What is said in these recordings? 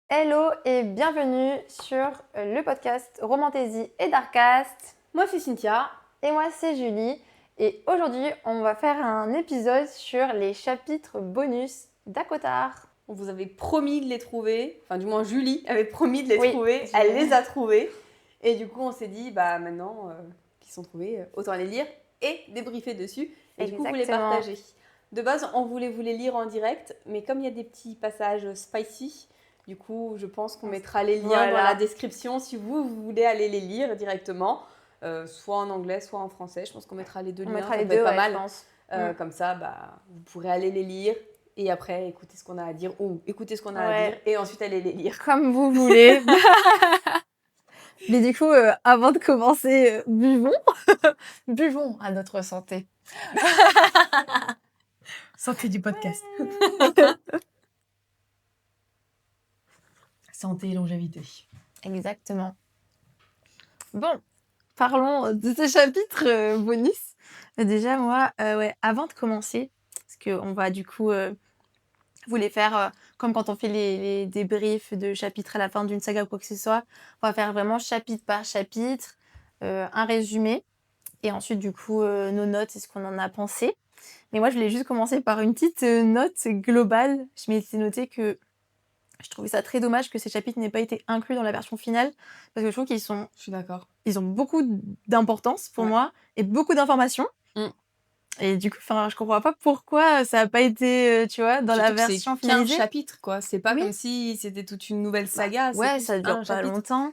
Hello et bienvenue sur le podcast Romantaisie et Darkcast. Moi, c'est Cynthia. Et moi, c'est Julie. Et aujourd'hui, on va faire un épisode sur les chapitres bonus d'Akotar. On vous avait promis de les trouver. Enfin, du moins, Julie avait promis de les Oui, trouver. Julie. Elle les a trouvés. Et du coup, on s'est dit, maintenant qu'ils sont trouvés, autant les lire et débriefer dessus. Et du coup, vous les Exactement. partager. De base, on voulait vous les lire en direct. Mais comme il y a des petits passages spicy, du coup, je pense qu'on mettra les liens dans la description si vous voulez aller les lire directement. Soit en anglais, soit en français. Je pense qu'on mettra les deux liens. mettra ça les peut être deux, pas ouais, mal. je pense. Comme ça, vous pourrez aller les lire et après écouter ce qu'on a à dire ou écouter ce qu'on a à dire et ensuite aller les lire. Comme vous voulez. Mais du coup, avant de commencer, buvons. Buvons à notre santé. Santé du podcast. Santé et longévité. Exactement. Bon, parlons de ce chapitre bonus. Déjà, moi, avant de commencer, parce qu'on va du coup vous les faire comme quand on fait les débriefs de chapitres à la fin d'une saga ou quoi que ce soit. On va faire vraiment chapitre par chapitre, un résumé, et ensuite du coup nos notes et ce qu'on en a pensé. Mais moi, je voulais juste commencer par une petite note globale. Je m'étais noté que je trouvais ça très dommage que ces chapitres n'aient pas été inclus dans la version finale, parce que je trouve qu'ils sont... Je suis d'accord. Ils ont beaucoup d'importance pour moi et beaucoup d'informations. Et du coup, je comprends pas pourquoi ça n'a pas été, tu vois, dans la version finalisée. C'est 15 chapitres, quoi. C'est pas comme si c'était toute une nouvelle saga. Ouais, ça dure pas longtemps.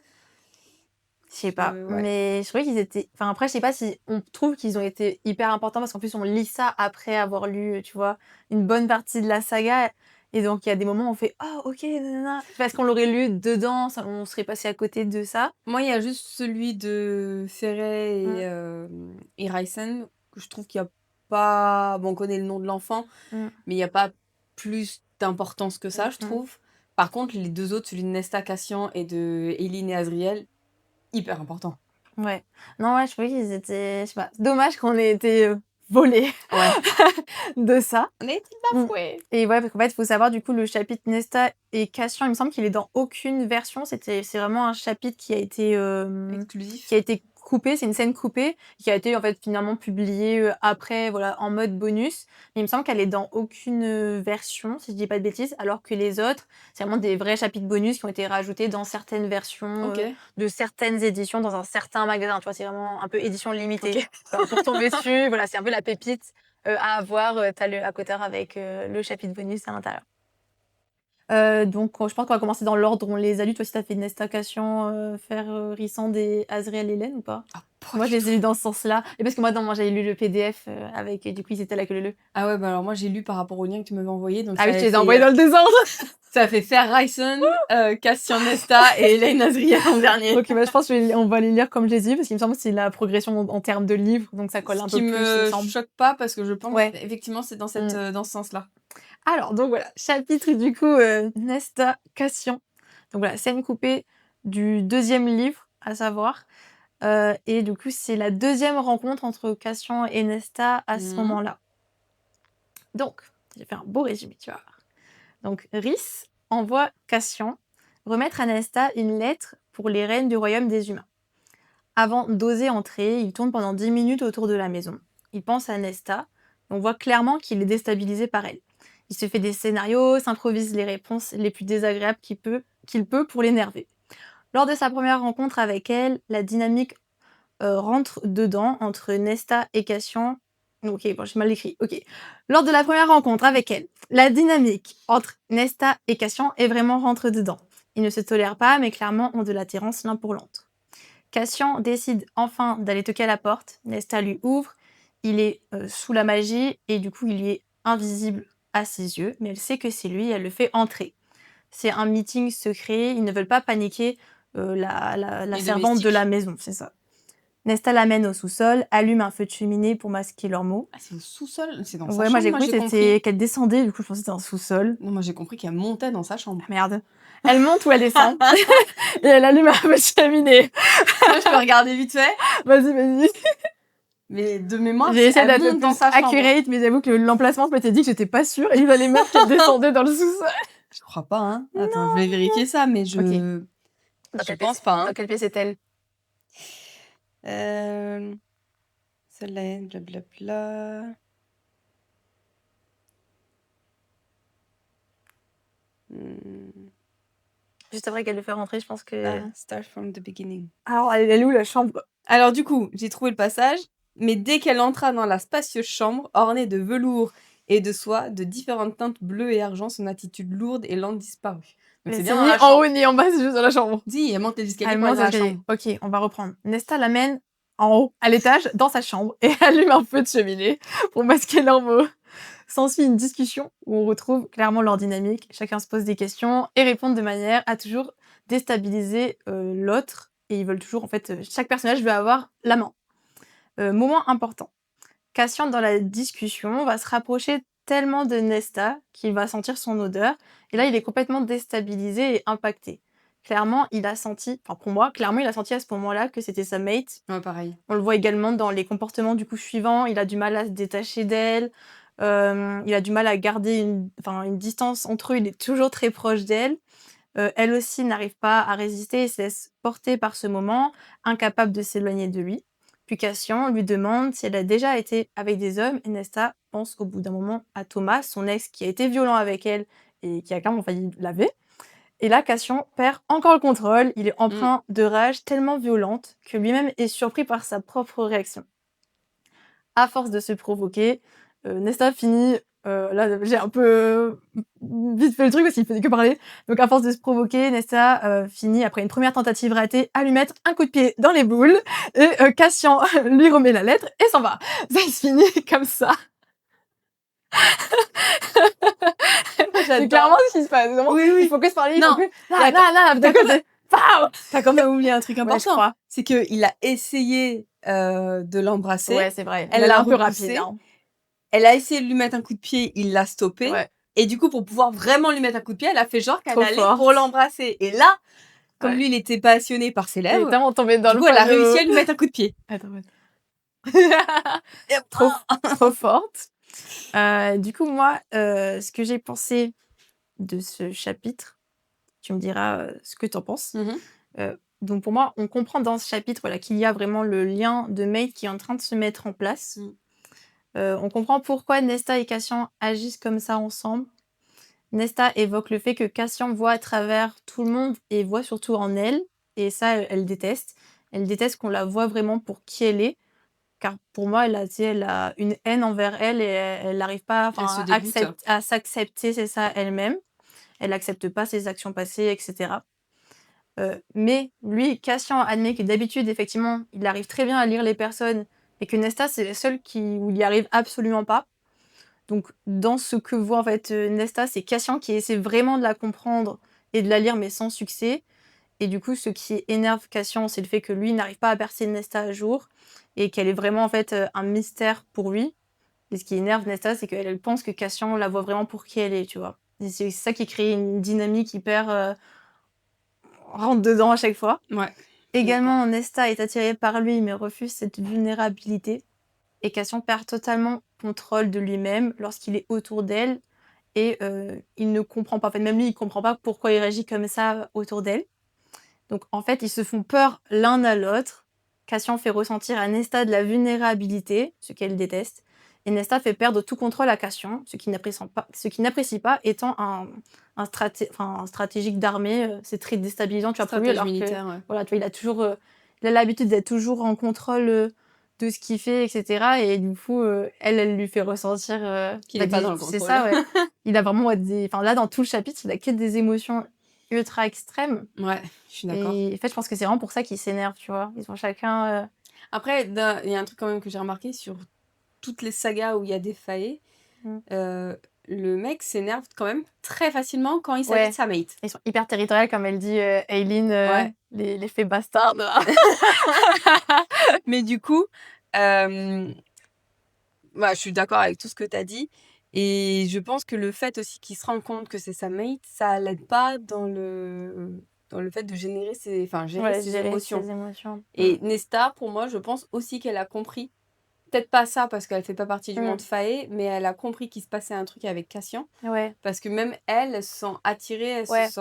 Je sais pas. Mais je trouvais qu'ils étaient... Enfin, après, je sais pas si on trouve qu'ils ont été hyper importants, parce qu'en plus, on lit ça après avoir lu, tu vois, une bonne partie de la saga. Et donc, il y a des moments où on fait « Oh, ok, nanana ». Parce qu'on l'aurait lu dedans, on serait passé à côté de ça. Moi, il y a juste celui de Ferret et Ryson, que je trouve qu'il y a pas... Bon, on connaît le nom de l'enfant, mais il n'y a pas plus d'importance que ça, je trouve. Par contre, les deux autres, celui de Nesta Cassian et de Eileen et Azriel, hyper important. Ouais. Non, ouais, je trouvais qu'ils étaient... Je sais pas, dommage qu'on ait été volés de ça. On a été bafoués. Et ouais, parce qu'en fait, il faut savoir, du coup, le chapitre Nesta et Cassian, il me semble qu'il est dans aucune version. C'est vraiment un chapitre qui a été... exclusif. Qui a été coupé, c'est une scène coupée, qui a été en fait finalement publiée après, voilà, en mode bonus. Mais il me semble qu'elle est dans aucune version, si je dis pas de bêtises, alors que les autres, c'est vraiment des vrais chapitres bonus qui ont été rajoutés dans certaines versions de certaines éditions, dans un certain magasin. Tu vois, c'est vraiment un peu édition limitée. Pour tomber dessus, voilà, c'est un peu la pépite à avoir. T'as le Akotar avec le chapitre bonus à l'intérieur. Donc, je pense qu'on va commencer dans l'ordre. On les a lus. Toi, si t'as fait Nesta Cassian, Rissand et Azriel Hélène ou pas? Moi, je les ai lus dans ce sens-là. Et parce que moi, j'avais lu le PDF avec... Et du coup, ils étaient là que le. Ah ouais, alors moi, j'ai lu par rapport au lien que tu m'avais envoyé. Donc ah oui, je les ai envoyés dans le désordre. Ça a fait faire Ryson, Cassian Nesta et Hélène Azriel en dernier. Ok, je pense qu'on va les lire comme je les ai lus, parce qu'il me semble que c'est la progression en termes de livres. Donc, ça colle un peu plus. Ce qui me choque pas, parce que je pense effectivement c'est dans ce sens-là. Alors, donc voilà, chapitre du coup Nesta Cassian. Donc voilà, scène coupée du deuxième livre, à savoir. Et du coup, c'est la deuxième rencontre entre Cassian et Nesta à ce moment-là. Donc, j'ai fait un beau résumé, tu vois. Donc, Rhys envoie Cassian remettre à Nesta une lettre pour les reines du royaume des humains. Avant d'oser entrer, il tourne pendant 10 minutes autour de la maison. Il pense à Nesta. On voit clairement qu'il est déstabilisé par elle. Il se fait des scénarios, s'improvise les réponses les plus désagréables qu'il peut pour l'énerver. Lors de sa première rencontre avec elle, la dynamique rentre dedans entre Nesta et Cassian. Ok, bon, j'ai mal écrit. Ok. Lors de la première rencontre avec elle, la dynamique entre Nesta et Cassian est vraiment rentre dedans. Ils ne se tolèrent pas, mais clairement ont de l'attirance l'un pour l'autre. Cassian décide enfin d'aller toquer à la porte. Nesta lui ouvre. Il est sous la magie et du coup, il lui est invisible à ses yeux, mais elle sait que c'est lui et elle le fait entrer. C'est un meeting secret. Ils ne veulent pas paniquer la servante de la maison, c'est ça. Nesta l'amène au sous-sol, allume un feu de cheminée pour masquer leurs mots. Ah, c'est au sous-sol? C'est dans sa Ouais, chambre? moi j'ai cru que qu'elle descendait, du coup je pensais que c'était un sous-sol. Non, moi j'ai compris qu'elle montait dans sa chambre. Ah, merde. Elle monte ou elle descend et elle allume un feu de cheminée. Je peux regarder vite fait? Vas-y. Mais de mémoire, j'ai essayé d'être dans sa chambre. accurate, mais j'avoue que l'emplacement, je m'étais dit que j'étais pas sûre et il fallait mettre qu'elle descendait dans le sous-sol. Je crois pas, hein. Attends, je vais vérifier ça, mais je pense pas, hein. Dans quelle pièce est-elle? Celle-là, blablabla. Juste après qu'elle le fait rentrer, je pense que... Start from the beginning. Alors, elle est où, la chambre? Alors du coup, j'ai trouvé le passage, mais dès qu'elle entra dans la spacieuse chambre, ornée de velours et de soie de différentes teintes bleues et argent, son attitude lourde et lente disparut. Donc Mais c'est c'est bien dans ni la en chambre. haut ni en bas, c'est juste dans la chambre. Si, elle monte les escaliers Elle pour aller monte dans la l'escalier. chambre. Ok, on va reprendre. Nesta l'amène en haut, à l'étage, dans sa chambre, et allume un feu de cheminée pour masquer leurs mots. S'ensuit une discussion où on retrouve clairement leur dynamique. Chacun se pose des questions et répond de manière à toujours déstabiliser l'autre. Et ils veulent toujours, en fait, chaque personnage veut avoir la main. Moment important. Cassian, dans la discussion, va se rapprocher tellement de Nesta qu'il va sentir son odeur. Et là, il est complètement déstabilisé et impacté. Clairement, il a senti, enfin pour moi, clairement, il a senti à ce moment-là que c'était sa mate. Ouais, pareil. On le voit également dans les comportements du coup suivants. Il a du mal à se détacher d'elle. Il a du mal à garder une distance entre eux. Il est toujours très proche d'elle. Elle aussi n'arrive pas à résister et se laisse porter par ce moment, incapable de s'éloigner de lui. Puis Cassian lui demande si elle a déjà été avec des hommes et Nesta pense au bout d'un moment à Thomas, son ex qui a été violent avec elle et qui a clairement failli laver. Et là, Cassian perd encore le contrôle, il est empreint de rage tellement violente que lui-même est surpris par sa propre réaction. À force de se provoquer, Nesta finit... là, j'ai un peu vite fait le truc parce qu'il faisait que parler. Donc, à force de se provoquer, Nesta finit, après une première tentative ratée, à lui mettre un coup de pied dans les boules. Et Cassian lui remet la lettre et s'en va. Ça se finit comme ça. C'est clairement ce qui se passe. Vraiment, Oui, oui. il faut que se parler, Non. T'as quand même oublié un truc Ouais, je important. crois. C'est qu'il a essayé de l'embrasser. Ouais, c'est vrai. Elle Elle l'a l'a un peu repoussé. rapide. Hein. Elle a essayé de lui mettre un coup de pied, il l'a stoppé. Ouais. Et du coup, pour pouvoir vraiment lui mettre un coup de pied, elle a fait genre qu'elle Trop allait forte. pour l'embrasser. Et là, comme Ouais. lui, il était passionné par ses Elle est lèvres, tellement tombée dans du le coup, elle a panneau. réussi à lui mettre un coup de pied. Attends, trop forte. Du coup, moi, ce que j'ai pensé de ce chapitre, tu me diras ce que t'en penses. Donc pour moi, on comprend dans ce chapitre voilà, qu'il y a vraiment le lien de mate qui est en train de se mettre en place. On comprend pourquoi Nesta et Cassian agissent comme ça ensemble. Nesta évoque le fait que Cassian voit à travers tout le monde et voit surtout en elle. Et ça, elle déteste. Elle déteste qu'on la voit vraiment pour qui elle est. Car pour moi, elle a une haine envers elle et elle n'arrive pas à s'accepter, c'est ça, elle-même. Elle n'accepte pas ses actions passées, etc. Mais lui, Cassian admet que d'habitude, effectivement, il arrive très bien à lire les personnes et que Nesta, c'est la seule où il n'y arrive absolument pas. Donc, dans ce que voit en fait Nesta, c'est Cassian qui essaie vraiment de la comprendre et de la lire, mais sans succès. Et du coup, ce qui énerve Cassian, c'est le fait que lui n'arrive pas à percer Nesta à jour et qu'elle est vraiment en fait un mystère pour lui. Et ce qui énerve Nesta, c'est qu'elle pense que Cassian la voit vraiment pour qui elle est, tu vois. Et c'est ça qui crée une dynamique hyper rentre dedans à chaque fois. Ouais. Également, Nesta est attirée par lui, mais refuse cette vulnérabilité. Et Cassian perd totalement contrôle de lui-même lorsqu'il est autour d'elle. Et il ne comprend pas. En fait, même lui, il comprend pas pourquoi il réagit comme ça autour d'elle. Donc, en fait, ils se font peur l'un à l'autre. Cassian fait ressentir à Nesta de la vulnérabilité, ce qu'elle déteste. Et Nesta fait perdre tout contrôle à Cassian, ce qu'il n'apprécie pas étant un stratégique d'armée. C'est très déstabilisant, tu vois, pour lui. Alors militaire, ouais. Voilà, tu vois, il a l'habitude d'être toujours en contrôle de ce qu'il fait, etc. Et du coup, elle lui fait ressentir... qu'il n'est pas dans le C'est contrôle. ça, ouais. Il a vraiment là, dans tout le chapitre, il a que des émotions ultra extrêmes. Ouais, je suis d'accord. Et en fait, je pense que c'est vraiment pour ça qu'ils s'énervent, tu vois. Ils ont chacun... Après, il y a un truc quand même que j'ai remarqué sur toutes les sagas où il y a des faillés. Le mec s'énerve quand même très facilement quand il s'agit de sa mate. Ils sont hyper territoriaux, comme elle dit Aileen, l'effet bastard. Mais du coup, je suis d'accord avec tout ce que tu as dit. Et je pense que le fait aussi qu'il se rende compte que c'est sa mate, ça l'aide pas dans le fait de gérer ses émotions. Ses émotions. Et Nesta, pour moi, je pense aussi qu'elle a compris peut-être pas ça parce qu'elle fait pas partie du Mmh. monde Fae, mais elle a compris qu'il se passait un truc avec Cassian. Ouais. Parce que même elle se sent attirée, elle se Ouais. sent,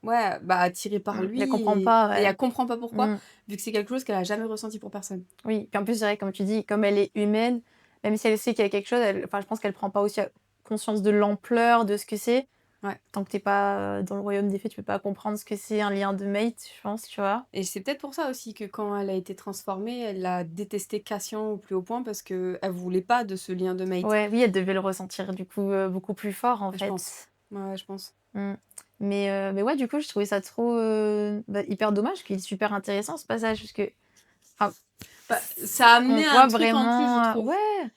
ouais, bah, attirée par Mais elle lui comprend et pas, elle ouais. comprend pas pourquoi, Mmh. vu que c'est quelque chose qu'elle a jamais ressenti pour personne. Oui, puis en plus, c'est vrai, comme tu dis, comme elle est humaine, même si elle sait qu'il y a quelque chose, enfin, je pense qu'elle prend pas aussi conscience de l'ampleur de ce que c'est. Ouais. Tant que t'es pas dans le royaume des fées, tu peux pas comprendre ce que c'est un lien de mate, je pense, tu vois. Et c'est peut-être pour ça aussi que quand elle a été transformée, elle a détesté Cassian au plus haut point parce qu'elle voulait pas de ce lien de mate. Ouais, oui, elle devait le ressentir du coup beaucoup plus fort en Je fait. pense. Ouais, je pense. Mm. Mais ouais, du coup, je trouvais ça trop hyper dommage, qu'il est super intéressant ce passage, parce que enfin, Bah, ça a on amené un voit truc en plus, je vraiment. trouve. Ouais,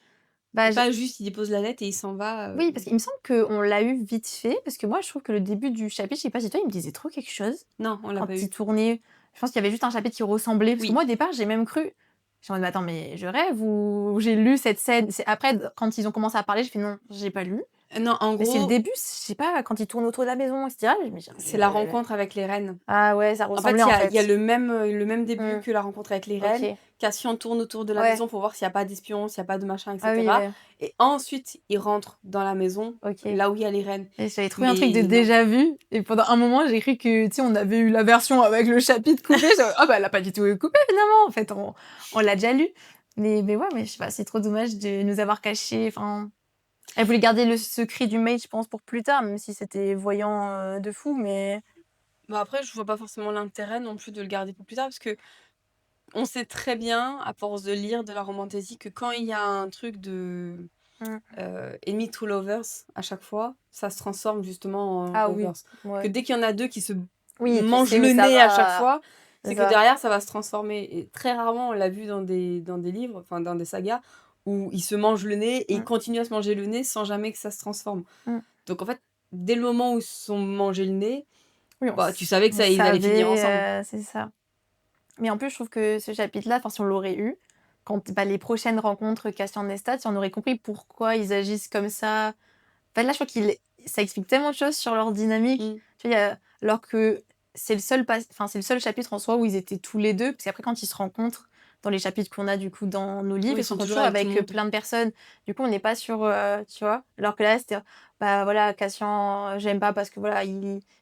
bah, C'est pas juste il dépose la lettre et il s'en va. oui, parce qu'il me semble qu'on l'a eu vite fait, parce que moi, je trouve que le début du chapitre, je sais pas si toi, il me disait trop quelque chose. Non, on l'a pas Quand il eu. tournait, je pense qu'il y avait juste un chapitre qui ressemblait. Parce que Oui. moi, au départ, j'ai même cru. J'étais en mode, mais attends, mais je rêve ou j'ai lu cette scène. C'est après, quand ils ont commencé à parler, j'ai fait non, j'ai pas lu. Non, en Mais c'est le gros, début, je sais pas, quand ils tournent autour de la maison, etc. c'est la rencontre avec les reines. Ah ouais, ça En fait, ressemblait en il y a fait. le même début Mm. que la rencontre avec les reines. Ok. Cassian tourne autour de la Ouais. maison pour voir s'il n'y a pas d'espions, s'il n'y a pas de machin, Ah oui, etc. ouais. Et ensuite, il rentre dans la maison, Ok. là où il y a les reines. Et j'avais trouvé un truc de Mais non. déjà vu. Et pendant un moment, j'ai cru que, tu sais, on avait eu la version avec le chapitre coupé. Ah bah, elle a pas du tout coupé finalement. En fait, on l'a déjà lu. Mais ouais, mais je sais pas, c'est trop dommage de nous avoir caché. Enfin, elle voulait garder le secret du mate, je pense, pour plus tard, même si c'était voyant de fou, mais... Bah après, je vois pas forcément l'intérêt non plus de le garder pour plus tard, parce que on sait très bien, à force de lire de la romantasy, que quand il y a un truc de Mm. enemy to lovers, à chaque fois, ça se transforme justement en Ah oui, lovers. ouais. Que dès qu'il y en a deux qui se Oui, tu mangent sais où le ça nez à chaque va. fois, C'est c'est que ça. derrière, ça va se transformer. Et très rarement, on l'a vu dans des livres, enfin dans des sagas, où ils se mangent le nez et ils Mm. continuent à se manger le nez sans jamais que ça se transforme. Mm. Donc en fait, dès le moment où ils se sont mangés le nez, Oui, bah, tu savais que on ça, ils allaient finir savait, ensemble. c'est ça. Mais en plus, je trouve que ce chapitre-là, enfin, si on l'aurait eu, quand bah, les prochaines rencontres Cassian Nestat, si on aurait compris pourquoi ils agissent comme ça. En fait, là, je trouve ça explique tellement de choses sur leur dynamique. Mm. Tu vois, alors que c'est c'est le seul chapitre en soi où ils étaient tous les deux, parce qu'après, quand ils se rencontrent, dans les chapitres qu'on a du coup dans nos livres, Oui, ils ils se sont rencontrent toujours toujours avec tout le avec monde. plein de personnes. Du coup, on n'est pas sur, tu vois. Alors que là, c'était, bah voilà, Cassian, j'aime pas parce que voilà, j'ai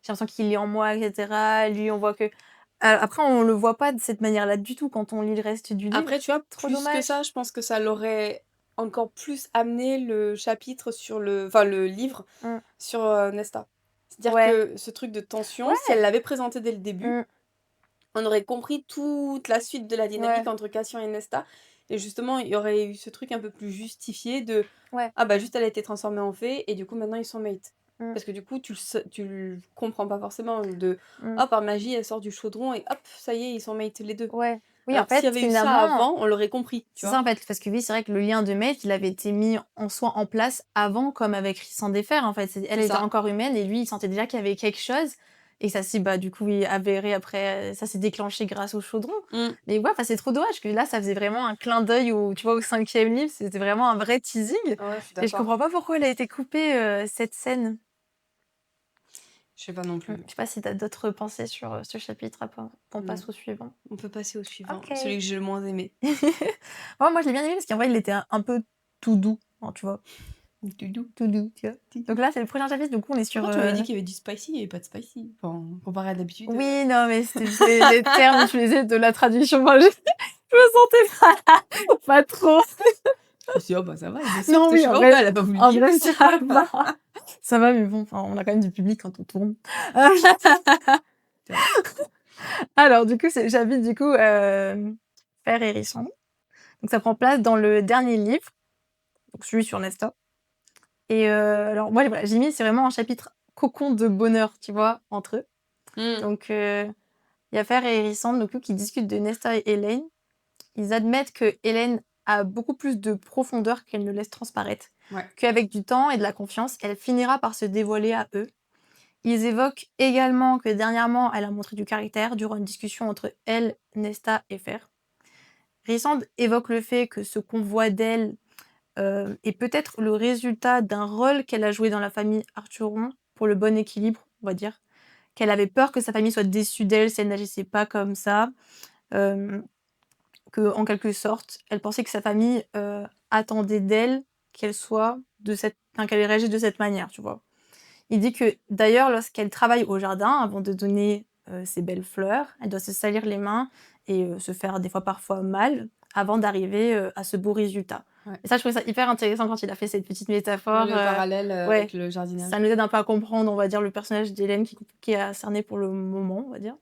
l'impression qu'il est en moi, etc. Lui, on voit que. Après, on le voit pas de cette manière-là du tout quand on lit le reste du livre. Après, tu vois, Trop plus que dommage. ça, je pense que ça l'aurait encore plus amené le chapitre sur enfin le livre Mm. sur Nesta. C'est-à-dire Ouais. que ce truc de tension, si Ouais. elle l'avait présenté dès le début, Mm. on aurait compris toute la suite de la dynamique Ouais. entre Cassian et Nesta. Et justement, il y aurait eu ce truc un peu plus justifié de Ouais. ah bah juste elle a été transformée en fée et du coup maintenant ils sont mates. Mm. Parce que du coup, tu le comprends pas forcément de Mm. ah par magie elle sort du chaudron et hop, ça y est, ils sont mates les deux. Ouais. Oui, en Alors que s'il y fait, avait eu ça finalement, avant, on l'aurait compris, tu c'est vois. ça en fait, parce que oui, c'est vrai que le lien de mate, il avait été mis en soi en place avant, comme avec Sans défaire en fait. Elle C'est était ça. encore humaine et lui, il sentait déjà qu'il y avait quelque chose. Et ça s'est, bah, du coup, oui, avéré après, ça s'est déclenché grâce au chaudron. Mm. Mais ouais, c'est trop dommage que là, ça faisait vraiment un clin d'œil tu vois, au 5e livre, c'était vraiment un vrai teasing. Ouais, je suis Et je d'accord. comprends pas pourquoi elle a été coupée, cette scène. Je sais pas non plus. Je sais pas si t'as d'autres pensées sur ce chapitre après qu'on Non. passe au suivant. On peut passer au suivant, Ok. celui que j'ai le moins aimé. Moi, je l'ai bien aimé parce qu'en vrai, il était un peu tout doux, hein, tu vois. Doudou. Tout doux, tu vois. Donc là, c'est le prochain chapitre, du coup, on est sur... Pourquoi tu m'avais dit qu'il y avait du spicy, il n'y avait pas de spicy. Enfin, comparé à d'habitude. Oui, non, mais c'était les termes utilisés de la traduction. Enfin, je me sentais pas trop. Je me suis dit, oh bah ça va, elle est Non, soft, oui, je sais en pas vrai, pourquoi elle a pas voulu en dire. vrai, ça va. Ça va, mais bon, enfin, on a quand même du public quand on tourne. Alors, du coup, c'est le chapitre, du coup, Fer et Hérisson. Donc, ça prend place dans le dernier livre, donc celui sur Nesta. Et alors, moi, voilà, j'ai mis, c'est vraiment un chapitre cocon de bonheur, tu vois, entre eux. Mm. Donc, il y a Fer et Hérisson, donc, qui discutent de Nesta et Hélène. Ils admettent que Hélène a beaucoup plus de profondeur qu'elle ne laisse transparaître. Ouais. Qu'avec du temps et de la confiance, elle finira par se dévoiler à eux. Ils évoquent également que dernièrement, elle a montré du caractère durant une discussion entre elle, Nesta et Fer. Rysand évoque le fait que ce qu'on voit d'elle est peut-être le résultat d'un rôle qu'elle a joué dans la famille Arturon pour le bon équilibre, on va dire. Qu'elle avait peur que sa famille soit déçue d'elle si elle n'agissait pas comme ça. qu'en quelque sorte, elle pensait que sa famille attendait d'elle qu'elle soit qu'elle réagisse de cette manière, tu vois. Il dit que d'ailleurs, lorsqu'elle travaille au jardin, avant de donner ses belles fleurs, elle doit se salir les mains et se faire des fois parfois mal avant d'arriver à ce beau résultat. Ouais. Et ça, je trouvais ça hyper intéressant quand il a fait cette petite métaphore. Le parallèle ouais, avec le jardinage. ça nous aide un peu à comprendre, on va dire, le personnage d'Hélène qui est cerné pour le moment, on va dire.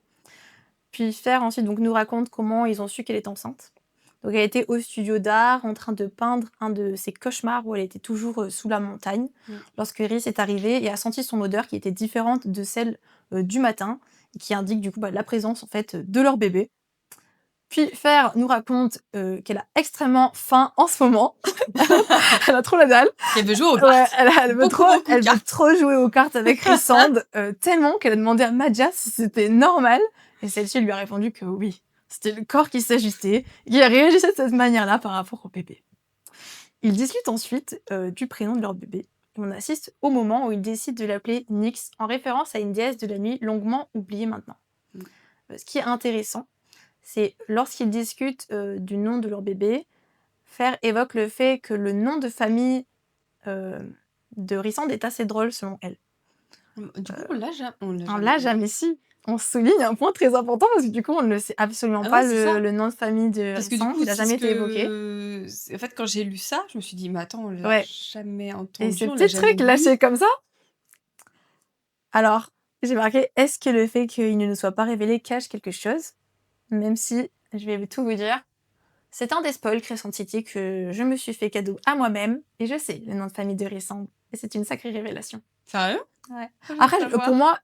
Puis Fer ensuite donc, nous raconte comment ils ont su qu'elle est enceinte. Donc elle était au studio d'art en train de peindre un de ses cauchemars où elle était toujours sous la montagne lorsque Rhys est arrivé et a senti son odeur qui était différente de celle du matin et qui indique du coup la présence en fait de leur bébé. Puis Fer nous raconte qu'elle a extrêmement faim en ce moment. Elle a trop la dalle. Elle veut jouer aux cartes. Ouais, elle veut trop jouer aux cartes avec Rhysand, tellement qu'elle a demandé à Madja si c'était normal. Et celle-ci lui a répondu que oui, c'était le corps qui s'ajustait, qui réagissait de cette manière-là par rapport au bébé. Ils discutent ensuite du prénom de leur bébé. Et on assiste au moment où ils décident de l'appeler Nyx, en référence à une déesse de la nuit longuement oubliée maintenant. Ce qui est intéressant, c'est lorsqu'ils discutent du nom de leur bébé, Fer évoque le fait que le nom de famille de Rhysand est assez drôle selon elle. Du coup, on l'a jamais si. On souligne un point très important parce que du coup, on ne sait absolument pas le nom de famille de Rhysand. Il n'a jamais été évoqué. En fait, quand j'ai lu ça, je me suis dit, mais attends, on l'a jamais entendu. Et ces petits trucs lâchés comme ça. Alors, j'ai marqué, est-ce que le fait qu'il ne nous soit pas révélé cache quelque chose? Même si, je vais tout vous dire, c'est un des spoils Crescent City que je me suis fait cadeau à moi-même et je sais le nom de famille de Rhysand. Et c'est une sacrée révélation. Sérieux? Ouais. Après, pour moi,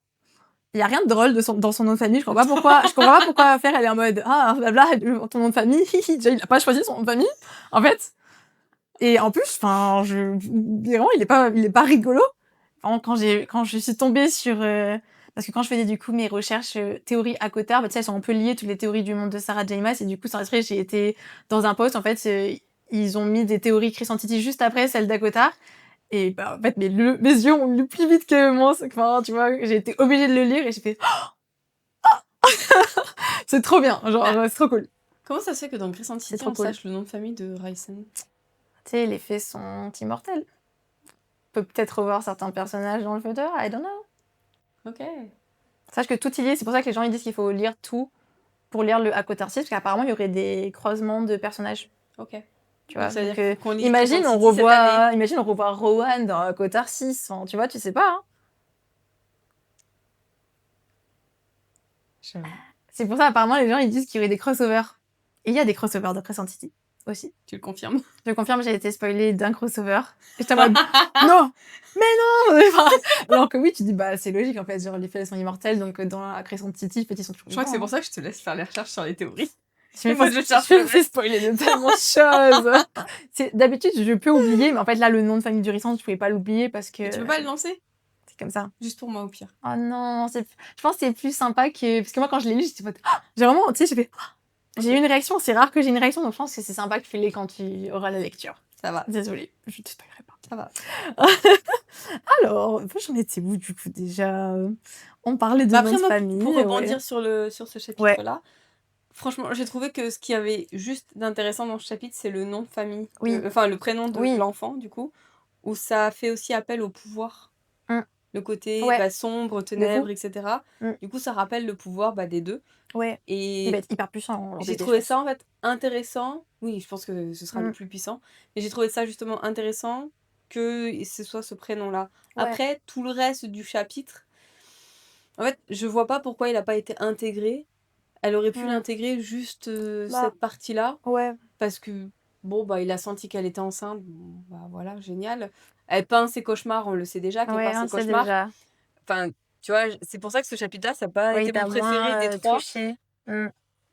il n'y a rien de drôle dans son nom de famille. Je comprends pas pourquoi Fer elle est en mode ah blabla ton nom de famille. Déjà il a pas choisi son nom de famille en fait. Et en plus, enfin, vraiment il est pas rigolo. Quand je suis tombée sur parce que quand je faisais du coup mes recherches théories à Cotard, tu sais, elles sont un peu liées toutes les théories du monde de Sarah J. Maas et du coup sans exprès j'ai été dans un post en fait ils ont mis des théories Crescent City juste après celles d'Acotar. Et bah, en fait, mes yeux ont lu plus vite que moi. Enfin, tu vois, j'ai été obligée de le lire et j'ai fait c'est trop bien, genre, c'est trop cool. Comment ça se fait que dans Crescent City, on sache le nom de famille de Rhysand? Tu sais, les fées sont immortelles. On peut peut-être revoir certains personnages dans le futur, I don't know. Ok. Sache que tout y est, c'est pour ça que les gens ils disent qu'il faut lire tout pour lire le ACOTAR 6, parce qu'apparemment il y aurait des croisements de personnages. Ok. Tu vois, donc, imagine on revoit Rowan dans ACOTAR 6, enfin, tu vois, tu sais pas. Hein. C'est pour ça, apparemment, les gens ils disent qu'il y aurait des crossovers. Et il y a des crossovers dans Crescent City aussi. Tu le confirmes? Je confirme, j'ai été spoilée d'un crossover. Et j'étais en mode non, mais non. Alors que oui, tu dis bah c'est logique en fait, genre les fées elles sont immortelles, donc dans la Crescent City, ils sont toujours. Je crois que c'est pour ça que je te laisse faire les recherches sur les théories. Je me fais spoiler de tellement de choses. D'habitude, je peux oublier, mais en fait, là, le nom de famille du Rhysand, je pouvais pas l'oublier parce que. Et tu peux pas le lancer? C'est comme ça. Juste pour moi, au pire. Oh non, je pense que c'est plus sympa que. Parce que moi, quand je l'ai lu, j'étais j'ai vraiment, tu sais, j'ai fait. J'ai eu une réaction, c'est rare que j'ai une réaction, donc je pense que c'est sympa que tu l'aies quand tu auras la lecture. Ça va. Désolée, je te spoilerai pas. Ça va. Alors, j'en étais où du coup déjà? On parlait de nom de famille. Pour rebondir sur ce chapitre-là, franchement, j'ai trouvé que ce qu'il y avait juste d'intéressant dans ce chapitre, c'est le nom de famille. Enfin, le prénom de l'enfant, du coup, où ça fait aussi appel au pouvoir. Le côté sombre, ténèbres, etc. Du coup, ça rappelle le pouvoir des deux. Ouais. Et il va être hyper puissant. J'ai trouvé ça en fait intéressant. Oui, je pense que ce sera le plus puissant. Mais j'ai trouvé ça justement intéressant que ce soit ce prénom-là. Ouais. Après, tout le reste du chapitre, en fait, je vois pas pourquoi il a pas été intégré. Elle aurait pu l'intégrer juste cette partie-là. Ouais. Parce que, il a senti qu'elle était enceinte. Voilà, génial. Elle peint ses cauchemars, on le sait déjà qu'elle peint ses cauchemars. Déjà. Enfin, tu vois, c'est pour ça que ce chapitre-là, ça n'a pas été mon préféré des trois.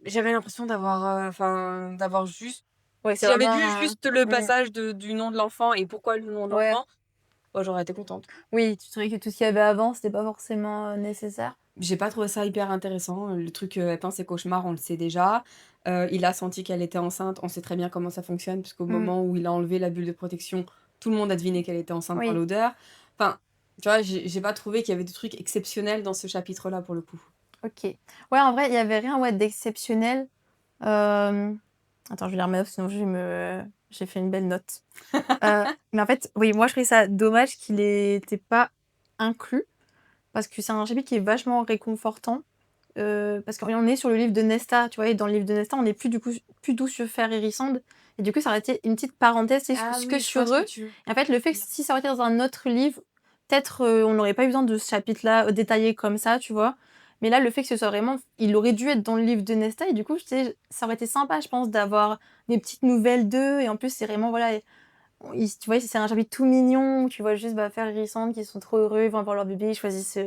J'avais l'impression d'avoir juste... si j'avais vu juste le passage du nom de l'enfant et pourquoi le nom de l'enfant, j'aurais été contente. Oui, tu trouvais que tout ce qu'il y avait avant, c'était pas forcément nécessaire? J'ai pas trouvé ça hyper intéressant. Le truc, elle peint ses cauchemars, on le sait déjà. Il a senti qu'elle était enceinte, on sait très bien comment ça fonctionne, puisqu'au moment où il a enlevé la bulle de protection, tout le monde a deviné qu'elle était enceinte par l'odeur. Enfin, tu vois, j'ai pas trouvé qu'il y avait des trucs exceptionnels dans ce chapitre-là, pour le coup. Ok. Ouais, en vrai, il y avait rien d'exceptionnel. Attends, je vais lire mes notes, sinon j'ai fait une belle note. Mais en fait, oui, moi, je trouvais ça dommage qu'il n'était pas inclus, parce que c'est un chapitre qui est vachement réconfortant. Parce qu'on est sur le livre de Nesta, tu vois, et dans le livre de Nesta, on n'est plus du tout sur Fer et Rissande. Et du coup, ça aurait été une petite parenthèse sur eux. Et en fait, le fait que si ça aurait été dans un autre livre, peut-être on n'aurait pas eu besoin de ce chapitre-là détaillé comme ça, tu vois. Mais là, le fait que ce soit vraiment... Il aurait dû être dans le livre de Nesta, et du coup, ça aurait été sympa, je pense, d'avoir des petites nouvelles d'eux. Et en plus, c'est vraiment, voilà... tu vois, c'est un chapitre tout mignon, où tu vois juste Fer et Rissande qui sont trop heureux, ils vont avoir leur bébé, ils choisissent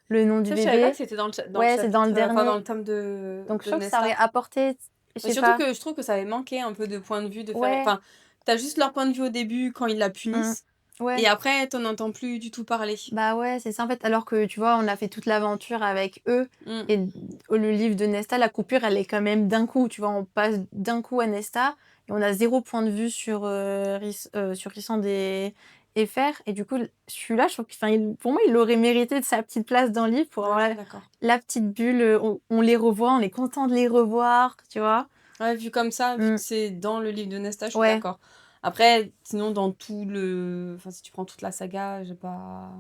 le nom du Ça, bébé. je savais pas que c'était dans le Ouais, c'est dans le chapitre, dernier. dans le tome de Donc je trouve que Nesta. ça aurait apporté, je sais surtout pas. que je trouve que ça avait manqué un peu de point de vue de Ouais. Enfin, t'as juste leur point de vue au début quand ils la punissent. Ouais. Et après, t'en entends plus du tout parler. Bah ouais, c'est ça en fait. Alors que tu vois, on a fait toute l'aventure avec eux. Et le livre de Nesta, la coupure, elle est quand même d'un coup. Tu vois, on passe d'un coup à Nesta et on a 0 point de vue sur Rissande et Fer. Et du coup, celui-là, je trouve que, pour moi, il aurait mérité de sa petite place dans le livre pour avoir la petite bulle. On les revoit, on est content de les revoir, tu vois. Ouais, vu comme ça, vu que c'est dans le livre de Nesta, je suis d'accord. Après, sinon, dans tout le... Enfin, si tu prends toute la saga, j'ai pas...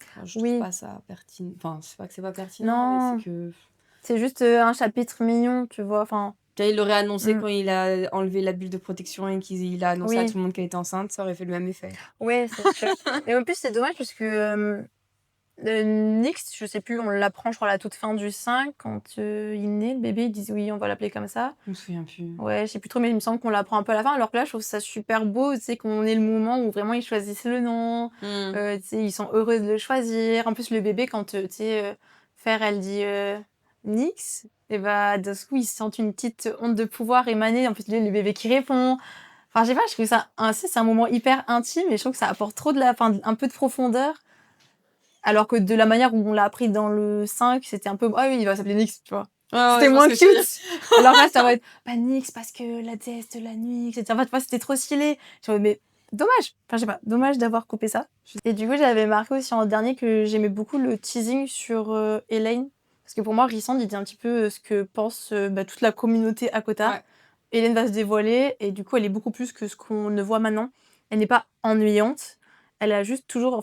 Enfin, je trouve pas ça pertinent. Enfin, c'est pas que c'est pas pertinent, mais c'est que... C'est juste un chapitre mignon, tu vois. Enfin... Il l'aurait annoncé quand il a enlevé la bulle de protection et qu'il a annoncé à tout le monde qu'elle était enceinte, ça aurait fait le même effet. Ouais, c'est sûr. Et en plus, c'est dommage parce que Nyx, je sais plus, on l'apprend, je crois, à la toute fin du 5, quand il naît, le bébé, ils disent oui, on va l'appeler comme ça. Je me souviens plus. Ouais, je sais plus trop, mais il me semble qu'on l'apprend un peu à la fin. Alors que là, je trouve ça super beau, tu sais, qu'on ait le moment où vraiment ils choisissent le nom, tu sais, ils sont heureux de le choisir. En plus, le bébé, quand, tu sais, Fer, elle dit Nyx, et bah, d'un coup, ils sentent une petite onde de pouvoir émaner. En plus, le bébé qui répond. Enfin, je sais pas, je trouve ça, c'est un moment hyper intime et je trouve que ça apporte trop un peu de profondeur. Alors que de la manière où on l'a appris dans le 5, c'était un peu, ah oui, il va s'appeler Nyx, tu vois. C'était moins cute. Alors là, ça va être, Nyx parce que la déesse de la nuit, etc. En fait, moi, c'était trop stylé. Mais dommage. Enfin, je sais pas, dommage d'avoir coupé ça. Et du coup, j'avais marqué aussi en dernier que j'aimais beaucoup le teasing sur Elaine. Parce que pour moi, Rissande, il dit un petit peu ce que pense toute la communauté Akota. Ouais. Elaine va se dévoiler et du coup, elle est beaucoup plus que ce qu'on ne voit maintenant. Elle n'est pas ennuyante. Elle a toujours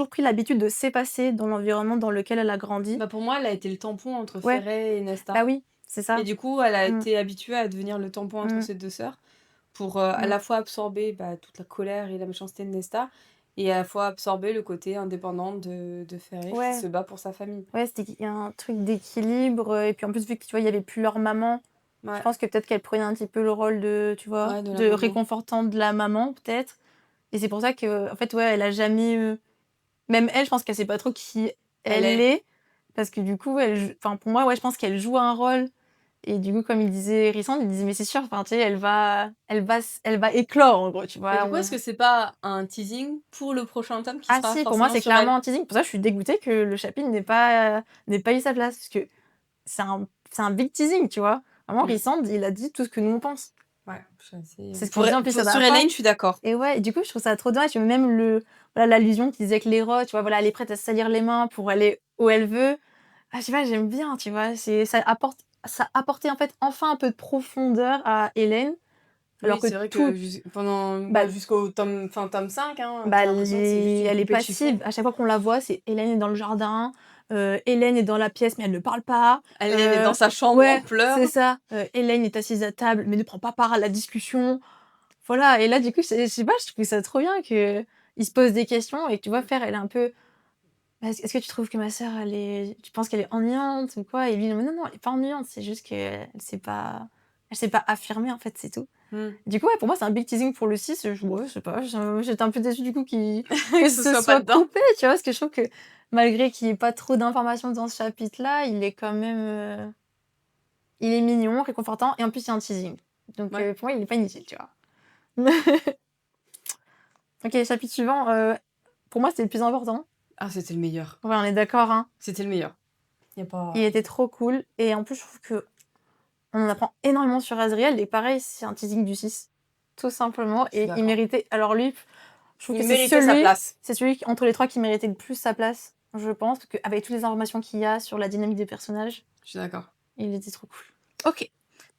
pris l'habitude de s'effacer dans l'environnement dans lequel elle a grandi. Bah pour moi, elle a été le tampon entre Ferret et Nesta. Bah oui, c'est ça. Et du coup, elle a été habituée à devenir le tampon entre ses deux sœurs pour à la fois absorber toute la colère et la méchanceté de Nesta et à la fois absorber le côté indépendant de Ferret qui se bat pour sa famille. Ouais, il y a un truc d'équilibre. Et puis en plus, vu que tu vois, il n'y avait plus leur maman, je pense que peut-être qu'elle prenait un petit peu le rôle de, tu vois, de réconfortant de la maman, peut-être. Et c'est pour ça que, en fait, elle a jamais. Même elle, je pense qu'elle sait pas trop qui elle est. Parce que du coup, pour moi, je pense qu'elle joue un rôle. Et du coup, comme il disait Rissande, il disait, mais c'est sûr, tu sais, elle va éclore, en gros, tu vois. Mais pourquoi est-ce que c'est pas un teasing pour le prochain tome qui sera Ah si, pour moi, c'est clairement un teasing. Pour ça, je suis dégoûtée que le chapitre n'ait pas eu sa place. Parce que c'est un big teasing, tu vois. Vraiment, Rissande, il a dit tout ce que nous, on pense. Ouais, c'est ce qu'on dit en plus. Sur Elaine, je suis d'accord. Et ouais, du coup, je trouve ça trop dommage. Même l'allusion qui disait que l'héros, tu vois, elle est prête à se salir les mains pour aller où elle veut. Ah, je sais pas, j'aime bien, tu vois. Ça apportait en fait enfin un peu de profondeur à Hélène. Alors c'est vrai que jusqu'au tome 5, elle est passive. À chaque fois qu'on la voit, c'est Hélène est dans le jardin. Hélène est dans la pièce, mais elle ne parle pas. Hélène est dans sa chambre, elle pleure. C'est ça. Hélène est assise à table, mais ne prend pas part à la discussion. Voilà. Et là, du coup, je sais pas, je trouve ça trop bien qu'il se pose des questions et que tu vois, elle est un peu... Est-ce que tu trouves que ma sœur, tu penses qu'elle est ennuyante ou quoi? Et lui, non, elle est pas ennuyante, c'est juste qu'elle sait pas affirmer, en fait, c'est tout. Du coup, pour moi, c'est un big teasing pour le 6. Je sais pas, j'étais un peu déçue du coup que ce soit coupé, tu vois, parce que je trouve que malgré qu'il n'y ait pas trop d'informations dans ce chapitre-là, il est quand même... il est mignon, réconfortant, et en plus, il y a un teasing. Donc, pour moi, il n'est pas inutile, tu vois. Ok, chapitre suivant. Pour moi, c'était le plus important. Ah, c'était le meilleur. Ouais, on est d'accord, hein. C'était le meilleur. Il était trop cool. Et en plus, je trouve que on en apprend énormément sur Azriel. Et pareil, c'est un teasing du 6. Tout simplement. Et il méritait... Alors lui, je trouve que c'est celui entre les trois qui méritait le plus sa place, je pense. Parce qu'avec toutes les informations qu'il y a sur la dynamique des personnages... Je suis d'accord. Il était trop cool. Ok.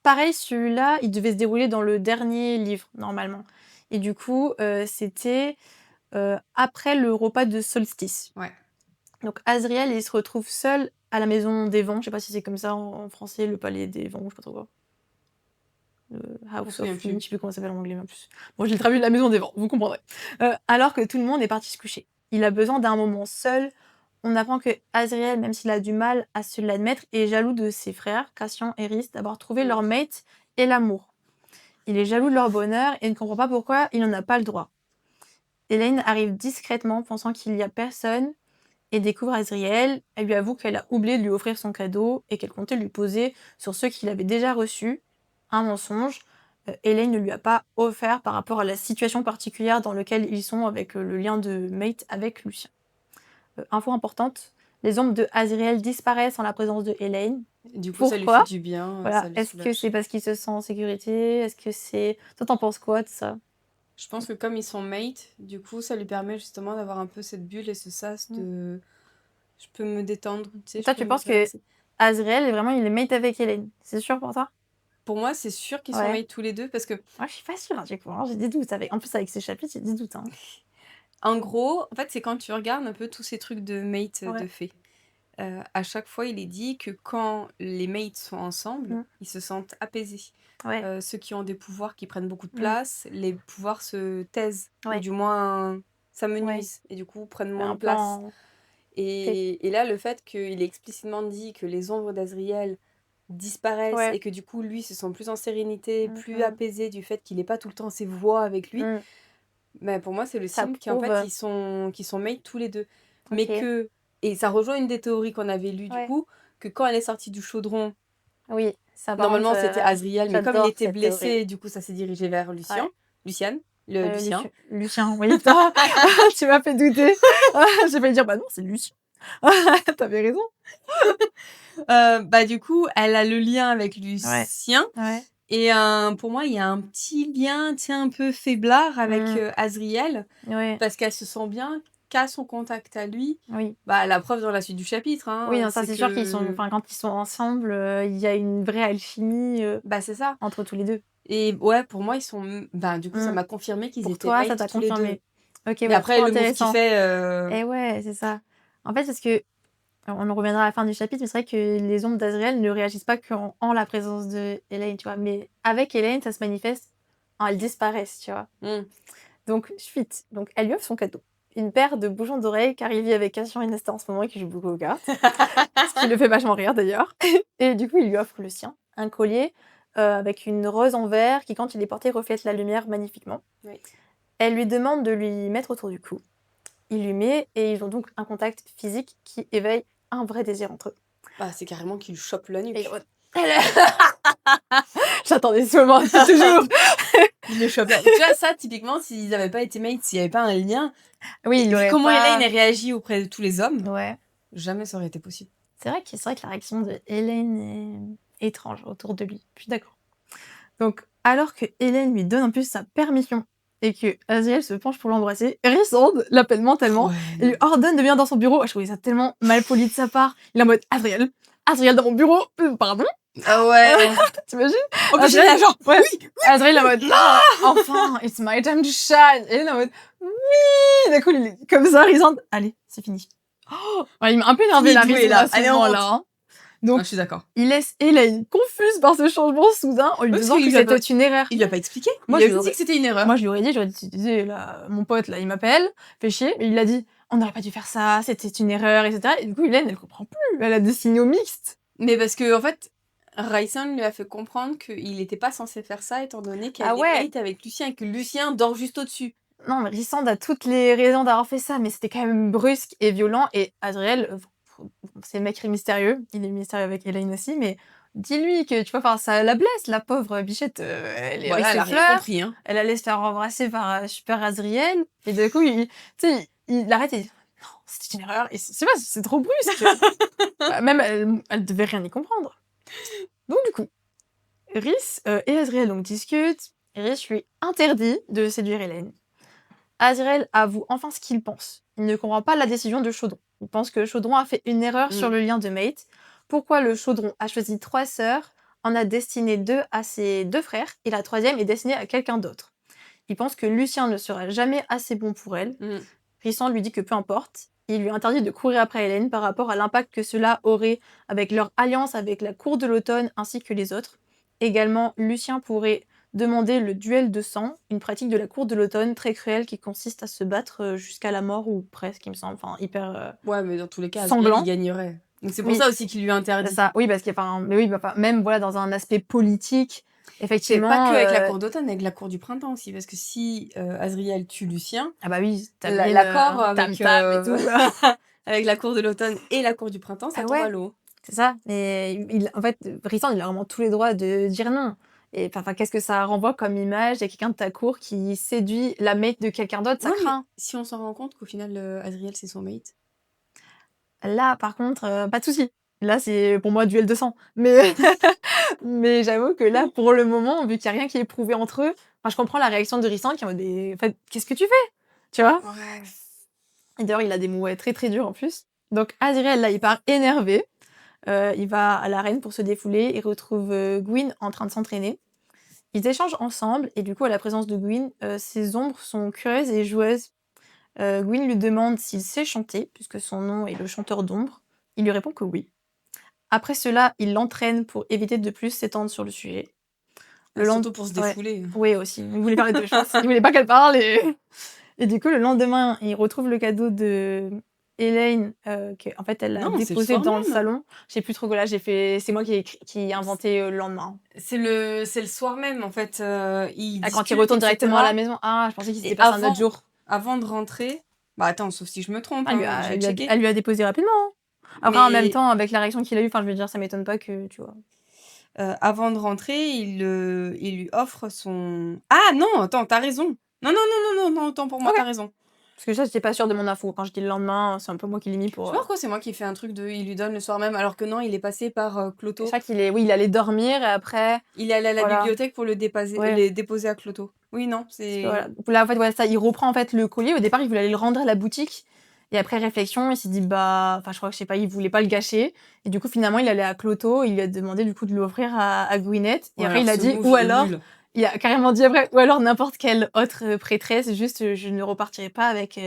pareil, celui-là, il devait se dérouler dans le dernier livre, normalement. Et du coup, c'était après le repas de solstice. Ouais. Donc Azriel, il se retrouve seul à la maison des vents. Je sais pas si c'est comme ça en français, le palais des vents, je sais pas trop quoi. Le House of Wind, je sais plus comment ça s'appelle en anglais en plus. Bon, je l'ai traduit de la maison des vents, vous comprendrez. Alors que tout le monde est parti se coucher. Il a besoin d'un moment seul. On apprend que Azriel, même s'il a du mal à se l'admettre, est jaloux de ses frères, Cassian et Rhys, d'avoir trouvé leur mate et l'amour. Il est jaloux de leur bonheur et ne comprend pas pourquoi il n'en a pas le droit. Elaine arrive discrètement, pensant qu'il n'y a personne, et découvre Azriel. Elle lui avoue qu'elle a oublié de lui offrir son cadeau et qu'elle comptait lui poser sur ceux qu'il avait déjà reçus. Un mensonge. Elaine ne lui a pas offert par rapport à la situation particulière dans laquelle ils sont avec le lien de mate avec Lucien. Info importante, les ombres de Azriel disparaissent en la présence de Elaine. Du coup, Pourquoi? ça lui fait du bien. Voilà. Ça lui Est-ce que soulage. c'est parce qu'il se sent en sécurité? Est-ce que c'est... Toi, t'en penses quoi de ça? Je pense que comme ils sont mates, du coup, ça lui permet justement d'avoir un peu cette bulle et ce sas de... Je peux me détendre, tu sais. Toi, tu penses que Azriel, est vraiment, il est mate avec Elaine? C'est sûr pour toi? Pour moi, c'est sûr qu'ils sont mates tous les deux parce que... Moi, je suis pas sûre, du coup. Hein, j'ai des doutes. En plus, avec ces chapitres, j'ai des doutes. Hein. En gros, en fait, c'est quand tu regardes un peu tous ces trucs de mate de fées. À chaque fois, il est dit que quand les mates sont ensemble, ils se sentent apaisés. Ceux qui ont des pouvoirs qui prennent beaucoup de place, les pouvoirs se taisent, ou du moins s'amenuisent, et du coup prennent moins de place. Et là, le fait qu'il ait explicitement dit que les ombres d'Azriel disparaissent et que du coup, lui se sent plus en sérénité, plus apaisé du fait qu'il n'ait pas tout le temps ses voix avec lui, bah, pour moi, c'est le signe qu'en fait, qu'ils sont mates tous les deux. Mais que... Et ça rejoint une des théories qu'on avait lues, du coup, que quand elle est sortie du chaudron, normalement, c'était Azriel, mais comme il était blessé, du coup, ça s'est dirigé vers Lucien. Lucien. Lucien, oui. Tu m'as fait douter. J'ai failli dire, bah non, c'est Lucien. T'avais raison. Bah, du coup, elle a le lien avec Lucien. Et pour moi, il y a un petit lien, un peu faiblard avec Azriel. Parce qu'elle se sent bien qu'à son contact à lui. Bah, la preuve dans la suite du chapitre. Hein, oui, non, ça c'est sûr qu'ils sont... Enfin, quand ils sont ensemble, il y a une vraie alchimie bah, c'est ça. entre tous les deux. Et ouais, pour moi, ils sont... Bah, du coup, ça m'a confirmé qu'ils étaient mates ça t'a confirmé. Ok, mais après, le mot qu'il fait... Et ouais, c'est ça. En fait, parce que... On en reviendra à la fin du chapitre, mais c'est vrai que les ombres d'Azriel ne réagissent pas qu'en la présence de Elaine, tu vois. Mais avec Elaine, ça se manifeste quand elles disparaissent, tu vois. Donc, suite. Donc, elle lui offre son cadeau. Une paire de bouchons d'oreilles, car il vit avec Cassian et Nesta en ce moment et qui joue beaucoup aux cartes. Ce qui le fait vachement rire, d'ailleurs. Et du coup, il lui offre le sien. Un collier avec une rose en verre qui, quand il est porté, reflète la lumière magnifiquement. Elle lui demande de lui mettre autour du cou. Il lui met et ils ont donc un contact physique qui éveille un vrai désir entre eux. Bah, c'est carrément qu'il chope la nuque. J'attendais ce moment depuis toujours. Il le chope la nuque. Tu vois, ça, typiquement, s'ils n'avaient pas été mates, s'il n'y avait pas un lien, comment Elaine a réagi auprès de tous les hommes, jamais ça aurait été possible. C'est vrai que la réaction de Elaine est étrange autour de lui. Je suis d'accord. Donc, alors que Elaine lui donne en plus sa permission et que Azriel se penche pour l'embrasser, Rhysand l'appelle mentalement et lui ordonne de venir dans son bureau. Je trouvais ça tellement mal poli de sa part. Il est en mode Azriel dans mon bureau, pardon. Ah ouais. T'imagines? En plus, j'ai genre, oui. Azriel en mode enfin, it's my time to shine. Et elle est en mode oui. D'un coup, il est comme ça, Rhysand. Allez, c'est fini. Il m'a un peu énervé la Rhysand à ce moment-là. Donc, je suis d'accord. Il laisse Elaine confuse par ce changement soudain en lui disant que c'était une erreur. Il lui a pas expliqué. Moi, il a dit que c'était une erreur. Moi, je lui aurais dit, là, mon pote, là, il m'appelle, fait chier. Mais il a dit, on n'aurait pas dû faire ça, c'était une erreur, etc. Et du coup, Elaine, elle comprend plus. Elle a des signaux mixtes. Mais parce que, en fait, Rhysand lui a fait comprendre qu'il n'était pas censé faire ça, étant donné qu'elle est mate avec Lucien et que Lucien dort juste au-dessus. Non, mais Rhysand a toutes les raisons d'avoir fait ça, mais c'était quand même brusque et violent. Et Azriel, c'est le mec mystérieux. Il est mystérieux avec Elaine aussi, mais dis-lui que, tu vois, ça la blesse, la pauvre bichette. Elle est elle a rien compris. Hein. Elle allait se faire embrasser par Super Azriel. Et du coup, il arrête et dit non, c'était une erreur. Et c'est trop brusque. Même, elle devait rien y comprendre. Donc, du coup, Rhys et Azriel donc discutent. Rhys lui interdit de séduire Elaine. Azriel avoue enfin ce qu'il pense. Il ne comprend pas la décision de Chaudron. Il pense que Chaudron a fait une erreur sur le lien de mate. Pourquoi le Chaudron a choisi 3 sœurs, en a destiné 2 à ses 2 frères et la 3e est destinée à quelqu'un d'autre. Il pense que Lucien ne sera jamais assez bon pour elle. Rhysand lui dit que peu importe. Il lui interdit de courir après Hélène par rapport à l'impact que cela aurait avec leur alliance avec la cour de l'automne ainsi que les autres. Également, Lucien pourrait demander le duel de sang, une pratique de la cour de l'automne très cruelle qui consiste à se battre jusqu'à la mort ou presque, il me semble. Enfin, hyper Ouais, mais dans tous les cas, Azriel, sanglant. il gagnerait. Donc c'est pour Oui. ça aussi qu'il lui C'est interdit. ça. Oui, parce qu'il y a, mais oui, même voilà, dans un aspect politique, C'est effectivement. pas que avec la cour d'automne, avec la cour du printemps aussi. Parce que si Azriel tue Lucien, Ah bah oui, l'accord avec, tam-tam et tout. avec la cour de l'automne et la cour du printemps, ça tombe à l'eau. C'est ça. Mais en fait, Rhysand, il a vraiment tous les droits de dire non. Et enfin, qu'est-ce que ça renvoie comme image? Il y a quelqu'un de ta cour qui séduit la mate de quelqu'un d'autre, ça Ouais, craint. si on s'en rend compte qu'au final, Azriel, c'est son mate. Là, par contre, pas de souci. Là, c'est pour moi duel de sang. Mais, mais j'avoue que là, pour le moment, vu qu'il n'y a rien qui est prouvé entre eux, je comprends la réaction de Rhysand qui est en mode en fait, qu'est-ce que tu fais? Tu vois? Ouais. Et d'ailleurs, il a des mots très très durs en plus. Donc, Azriel, là, il part énervé. Il va à l'arène pour se défouler. Il retrouve Gwyn en train de s'entraîner. Ils échangent ensemble et du coup, à la présence de Gwyn, ses ombres sont curieuses et joueuses. Gwyn lui demande s'il sait chanter, puisque son nom est le chanteur d'ombre. Il lui répond que oui. Après cela, il l'entraîne pour éviter de plus s'étendre sur le sujet. Surtout pour se défouler. Oui, aussi. Il voulait faire les deux, je pense. Il voulait pas qu'elle parle. Et du coup, le lendemain, il retrouve le cadeau de Hélène, qu'en fait, elle l'a déposé dans le salon. Je sais plus trop, là, c'est moi qui ai inventé le lendemain. C'est le soir même, en fait. Quand il retourne directement à la maison. Ah, je pensais qu'il s'était passé un autre jour. Avant de rentrer... Bah attends, sauf si je me trompe. Elle lui a déposé rapidement. Après, en même temps, avec la réaction qu'il a eue, je veux dire, ça m'étonne pas que, tu vois. Avant de rentrer, il lui offre son... Ah non, attends, t'as raison. Non, autant pour moi, t'as raison. Parce que ça, j'étais pas sûre de mon info. Quand je dis le lendemain, c'est un peu moi qui l'ai mis pour... Je sais pas pourquoi c'est moi qui fais un truc de... Il lui donne le soir même, alors que non, il est passé par Cloto. Je crois il allait dormir et après... Il est allé à la bibliothèque pour le déposer à Cloto. Oui, non, c'est... Là, en fait, ça, il reprend en fait le collier. Au départ, il voulait aller le rendre à la boutique. Et après réflexion, il s'est dit, je crois que je sais pas, il voulait pas le gâcher. Et du coup, finalement, il allait à Cloto. Il lui a demandé du coup de l'offrir à Gwyneth. Et après, il a dit, ou alors... Il a carrément dit après, ou alors n'importe quelle autre prêtresse, juste je ne repartirai pas avec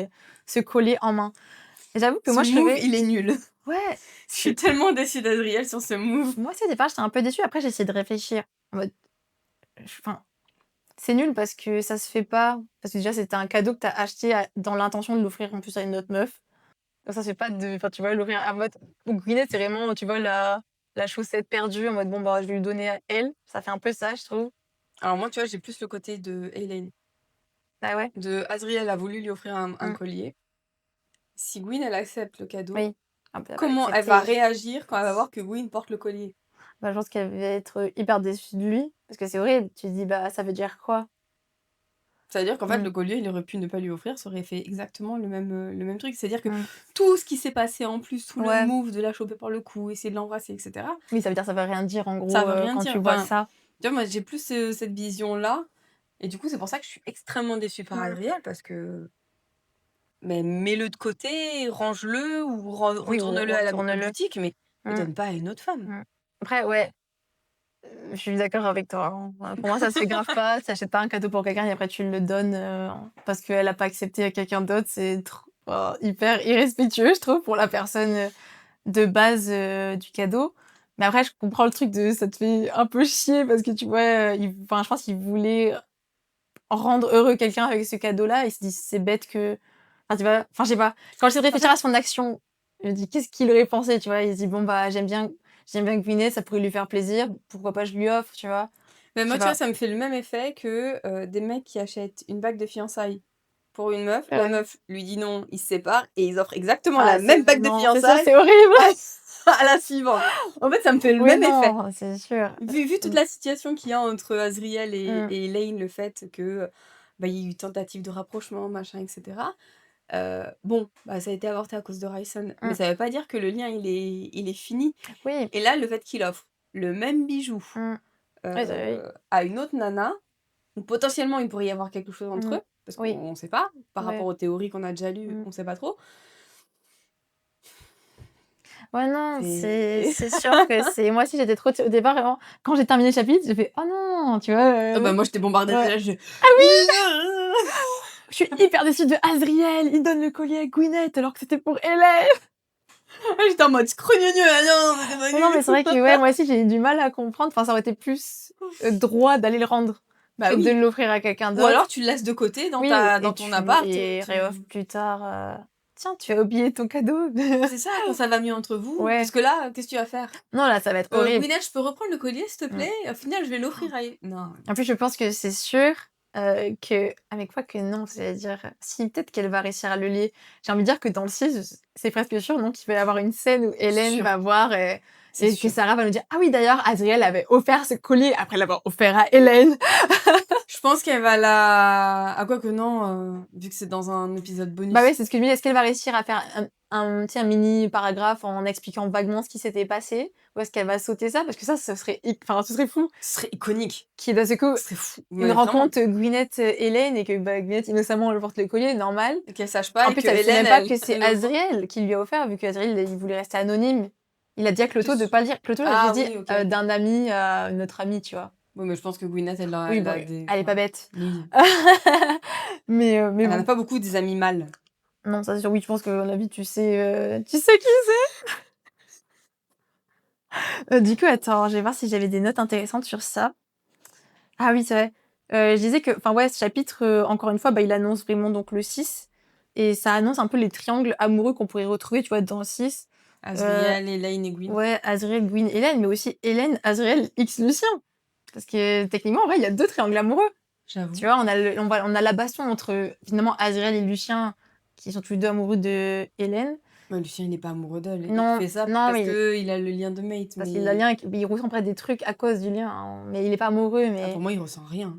ce collier en main. Et j'avoue que moi, il est nul. Ouais. Je suis tellement déçue d'Azriel sur ce move. Moi aussi, au départ, j'étais un peu déçue. Après, j'ai essayé de réfléchir. En mode... c'est nul parce que ça se fait pas. Parce que déjà, c'était un cadeau que t'as acheté dans l'intention de l'offrir en plus à une autre meuf. Donc ça se fait pas de... Enfin, tu vois, l'offrir en mode... Donc, Gwyneth, c'est vraiment, tu vois, la chaussette perdue en mode, je vais lui donner à elle. Ça fait un peu ça, je trouve. Alors moi, tu vois, j'ai plus le côté de Hélène. Ah ouais? De Azriel a voulu lui offrir un collier. Si Gwyn, elle accepte le cadeau, comment elle va réagir quand elle va voir que Gwyn porte le collier? Je pense qu'elle va être hyper déçue de lui. Parce que c'est horrible. Tu te dis, ça veut dire quoi? Ça veut dire qu'en fait, le collier, il aurait pu ne pas lui offrir, ça aurait fait exactement le même truc. C'est-à-dire que tout ce qui s'est passé en plus, tout le move de la choper par le cou, essayer de l'embrasser, etc. Oui, ça veut dire ça veut rien dire, en gros, ça veut rien quand dire. tu vois ça. Tu vois, moi, j'ai plus cette vision-là. Et du coup, c'est pour ça que je suis extrêmement déçue par Azriel, parce que... Mais mets-le de côté, range-le, ou retourne-le à la boutique, mais ne donne pas à une autre femme. Après, ouais, je suis d'accord avec toi. Pour moi, ça se fait grave pas. Tu n'achètes pas un cadeau pour quelqu'un et après tu le donnes parce qu'elle n'a pas accepté à quelqu'un d'autre. C'est hyper irrespectueux, je trouve, pour la personne de base du cadeau. Mais après, je comprends le truc de ça te fait un peu chier parce que tu vois, je pense qu'il voulait rendre heureux quelqu'un avec ce cadeau-là. Il se dit, c'est bête que... Enfin, tu vois, je sais pas. Quand j'essaie de réfléchir à son action, je me dis, qu'est-ce qu'il aurait pensé, tu vois? Il se dit, j'aime bien Gwyneth, ça pourrait lui faire plaisir. Pourquoi pas je lui offre, tu vois? Mais moi, tu vois, ça me fait le même effet que des mecs qui achètent une bague de fiançailles pour une meuf. La meuf lui dit non, ils se séparent et ils offrent exactement la même bague de fiançailles. C'est horrible! À la suivante. En fait, ça me fait le même effet. C'est sûr. Vu toute la situation qu'il y a entre Azriel et Elaine, le fait que il y a eu une tentative de rapprochement, machin, etc. Ça a été avorté à cause de Rhysand. Mais ça veut pas dire que le lien, il est fini. Oui. Et là, le fait qu'il offre le même bijou à une autre nana, donc potentiellement, il pourrait y avoir quelque chose entre eux, parce qu'on ne sait pas, par rapport aux théories qu'on a déjà lues, on ne sait pas trop. Ouais, non, C'est- c'est sûr que c'est... Moi aussi, j'étais trop... Au départ, vraiment, quand j'ai terminé le chapitre, j'ai fait « Oh non !» Tu vois, Ah bah, moi, j'étais bombardée. ouais. Là, je... Je suis hyper déçue de Azriel. Il donne le collier à Gwyneth alors que c'était pour Hélène. J'étais en mode scrogneux. Ah non, c'était pas Non, mais nul. c'est vrai que ouais, moi aussi, j'ai eu du mal à comprendre. Enfin, ça aurait été plus droit d'aller le rendre Bah que de oui. l'offrir à quelqu'un Ou d'autre. alors, tu le laisses de côté dans, Oui, dans et ton tu appart. et tu- réoffre plus tard. Tiens, tu as oublié ton cadeau. C'est ça, quand ça va mieux entre vous. Ouais. Parce que là, qu'est-ce que tu vas faire? Non, là, ça va être horrible. Gwyneth, je peux reprendre le collier, s'il te plaît? Au final, je vais l'offrir à... Non. En plus, je pense que c'est sûr que... Avec quoi que non, c'est-à-dire... Si, peut-être qu'elle va réussir à le lier. J'ai envie de dire que dans le 6, c'est presque sûr, non, qu'il va y avoir une scène où Hélène Sûr. va voir... C'est et que sûr. Sarah va nous dire « Ah oui, d'ailleurs, Azriel avait offert ce collier après l'avoir offert à Hélène. » Je pense qu'elle va la... Ah, quoi que non, vu que c'est dans un épisode bonus. Bah ouais, c'est ce que je me dis. Est-ce qu'elle va réussir à faire tu sais, un mini paragraphe en expliquant vaguement ce qui s'était passé? Ou est-ce qu'elle va sauter ça? Parce que ça, ce serait fou. Ce serait iconique. Qui d'un seul coup, Ce serait fou. une rencontre Gwyneth-Hélène et que Gwyneth innocemment elle porte le collier, normal. Et qu'elle sache pas. En et plus, que elle sait Hélène, même pas elle- que c'est elle- Azriel qui lui a offert, vu qu'Azriel, il voulait rester anonyme. Il a dit à Cloto de pas le dire. Cloto l'a Ah juste oui, dit ok. d'un ami à notre ami, tu vois. Oui, mais je pense que Gwyneth, elle a, Oui, elle bon, a des... elle est pas bête. Oui. mais Elle en bon. a pas beaucoup des amis mâles. Non, ça c'est sûr. Oui, je pense que à la vie, tu sais qui c'est. Du coup, attends, je vais voir si j'avais des notes intéressantes sur ça. Ah oui, c'est vrai. Je disais que, enfin ouais, ce chapitre, encore une fois, bah, il annonce vraiment donc le 6. Et ça annonce un peu les triangles amoureux qu'on pourrait retrouver, tu vois, dans le 6. Azriel, Hélène et Gwyn. Ouais, Azriel, Gwyn, Hélène, mais aussi Hélène, Azriel, X Lucien. Parce que techniquement, en vrai, il y a 2 triangles amoureux. J'avoue. Tu vois, on a la baston entre finalement Azriel et Lucien, qui sont tous les deux amoureux de Hélène. Ouais, Lucien, il est pas amoureux d'elle. Non, Il fait ça non, parce mais qu'il a le lien de mate. parce Mais... qu'il a lien, il ressent presque des trucs à cause du lien, hein. Mais il est pas amoureux, Ah, mais pour moi, il ressent rien.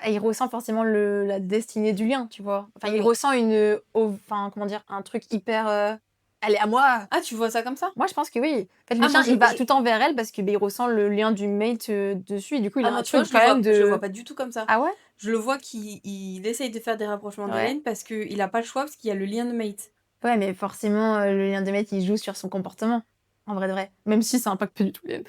il ressent forcément la destinée du lien, tu vois. Enfin, Oui, il mais- ressent enfin, comment dire, un truc hyper... Elle est à moi. Ah, tu vois ça comme ça? Moi, je pense que oui. En fait, Ah, Lucien, moi, il va tout le temps vers elle parce que il ressent le lien du mate dessus. Et du coup, il a moi, un tu vois, truc quand même de... je le vois pas du tout comme ça. Ah ouais? Je le vois qu'il essaye de faire des rapprochements Ouais. d'Hélène parce qu'il a pas le choix, parce qu'il y a le lien de mate. Ouais, mais forcément, le lien de mate, il joue sur son comportement. En vrai de vrai. Même si ça impacte pas du tout Hélène.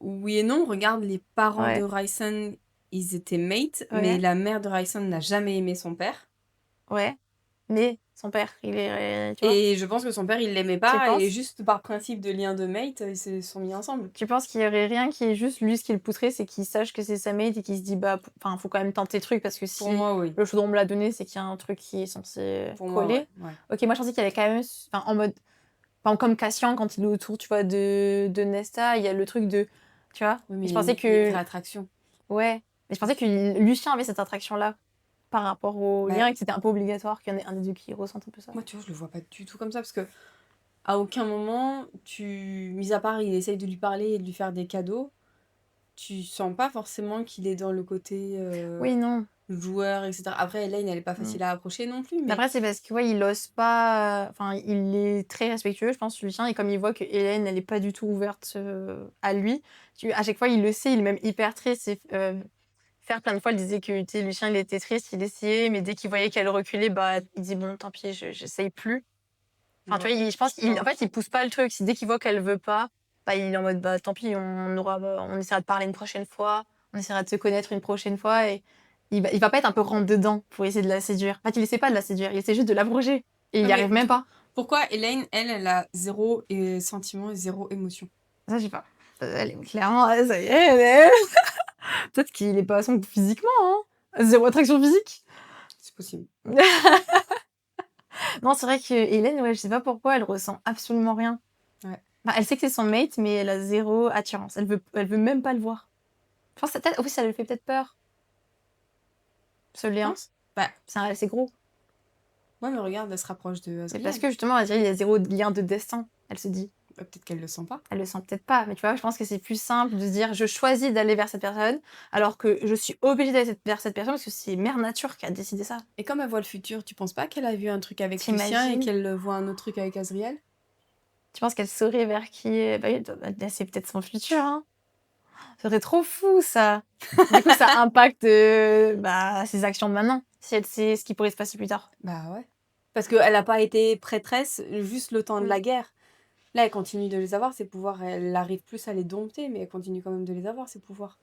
Oui et non, regarde, les parents Ouais. de Rysson, ils étaient mates, Ouais. mais la mère de Rysson n'a jamais aimé son père. Ouais. Mais son père, il est... Tu vois? Et je pense que son père, il l'aimait Tu pas, penses? et juste par principe de lien de mate, ils se sont mis ensemble. Tu penses qu'il y aurait rien qui est juste lui, ce qui le pousserait, c'est qu'il sache que c'est sa mate et qu'il se dit, bah, enfin, faut quand même tenter le truc parce que si Pour moi, oui. le chaudron me l'a donné, c'est qu'il y a un truc qui est censé Pour moi, coller. ouais. Ok, moi je pensais qu'il y avait quand même, enfin, en mode, enfin, comme Cassian quand il est autour, tu vois, de Nesta, il y a le truc de, tu vois. Oui, mais Et je pensais il y a une que, vraie attraction. ouais, mais je pensais que Lucien avait cette attraction-là par rapport au Bah, lien et que c'était un peu obligatoire qu'il y en ait un des deux qui ressente un peu ça. Moi, tu vois, je le vois pas du tout comme ça, parce que à aucun moment, mis à part, il essaye de lui parler et de lui faire des cadeaux, tu sens pas forcément qu'il est dans le côté Oui, non. joueur, etc. Après, Hélène, elle est pas facile à approcher non plus, mais... Après, c'est parce que ouais, il ose pas. Enfin, il est très respectueux, je pense, Lucien. Et comme il voit que Hélène, elle est pas du tout ouverte à lui, à chaque fois, il le sait, il est même hyper triste. Et, faire plein de fois, il disait que tu sais, Lucien, il était triste, il essayait, mais dès qu'il voyait qu'elle reculait, bah, il dit bon, tant pis, j'essaye plus. Enfin, tu vois, je pense qu'en fait, il pousse pas le truc. Dès qu'il voit qu'elle veut pas, bah, il est en mode bah, tant pis, on essaiera de parler une prochaine fois, on essaiera de se connaître une prochaine fois. Et il va pas être un peu rentre dedans pour essayer de la séduire. En fait, il essaie pas de la séduire, il essaie juste de l'abroger. Et il y mais arrive même pas. Pourquoi Hélène, elle a zéro sentiment et zéro émotion? Ça, je sais pas. Elle est clairement, ça y est. Peut-être qu'il est pas à son goût physiquement, hein. Zéro attraction physique. C'est possible. Non, c'est vrai que Hélène, ouais, je sais pas pourquoi, elle ressent absolument rien. Ouais. Enfin, elle sait que c'est son mate, mais elle a zéro attirance. Elle veut même pas le voir. Je pense que oui, ça lui fait peut-être peur. Ce lien. Bah, c'est gros. ouais, mais regarde, elle se rapproche de C'est Azriel. parce que justement, Azriel, il y a zéro lien de destin. Elle se dit. Peut-être qu'elle le sent pas. Elle le sent peut-être pas, mais tu vois, je pense que c'est plus simple de se dire je choisis d'aller vers cette personne, alors que je suis obligée d'aller vers cette personne parce que c'est Mère Nature qui a décidé ça. Et comme elle voit le futur, tu penses pas qu'elle a vu un truc avec T'imagines? Lucien et qu'elle voit un autre truc avec Azriel? Tu penses qu'elle saurait vers qui bah oui, c'est peut-être son futur, hein. Ce serait trop fou, ça. Du coup, ça impacte ses actions de maintenant, si elle sait ce qui pourrait se passer plus tard. Bah ouais. Parce qu'elle n'a pas été prêtresse juste le temps de Mm. la guerre. Là, elle continue de les avoir, ses pouvoirs. Elle arrive plus à les dompter, mais elle continue quand même de les avoir, ses pouvoirs.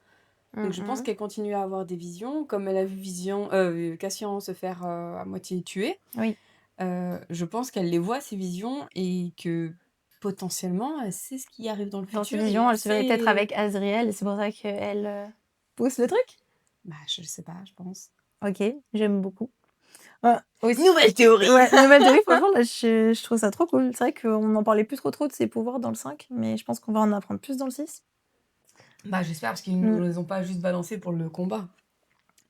Donc je pense qu'elle continue à avoir des visions, comme elle a vu Cassian se faire à moitié tuer. Oui. Je pense qu'elle les voit, ces visions, et que potentiellement, elle sait ce qui arrive dans le Dans futur. ses visions, elle se verrait peut-être avec Azriel, et c'est pour ça qu'elle pousse le truc. Bah, je sais pas, je pense. Ok, j'aime beaucoup. Aussi, Nouvelle théorie. ouais, nouvelle théorie, franchement, là, je trouve ça trop cool. C'est vrai qu'on n'en parlait plus trop de ses pouvoirs dans le 5, mais je pense qu'on va en apprendre plus dans le 6. Bah, j'espère, parce qu'ils ne les ont pas juste balancés pour le combat.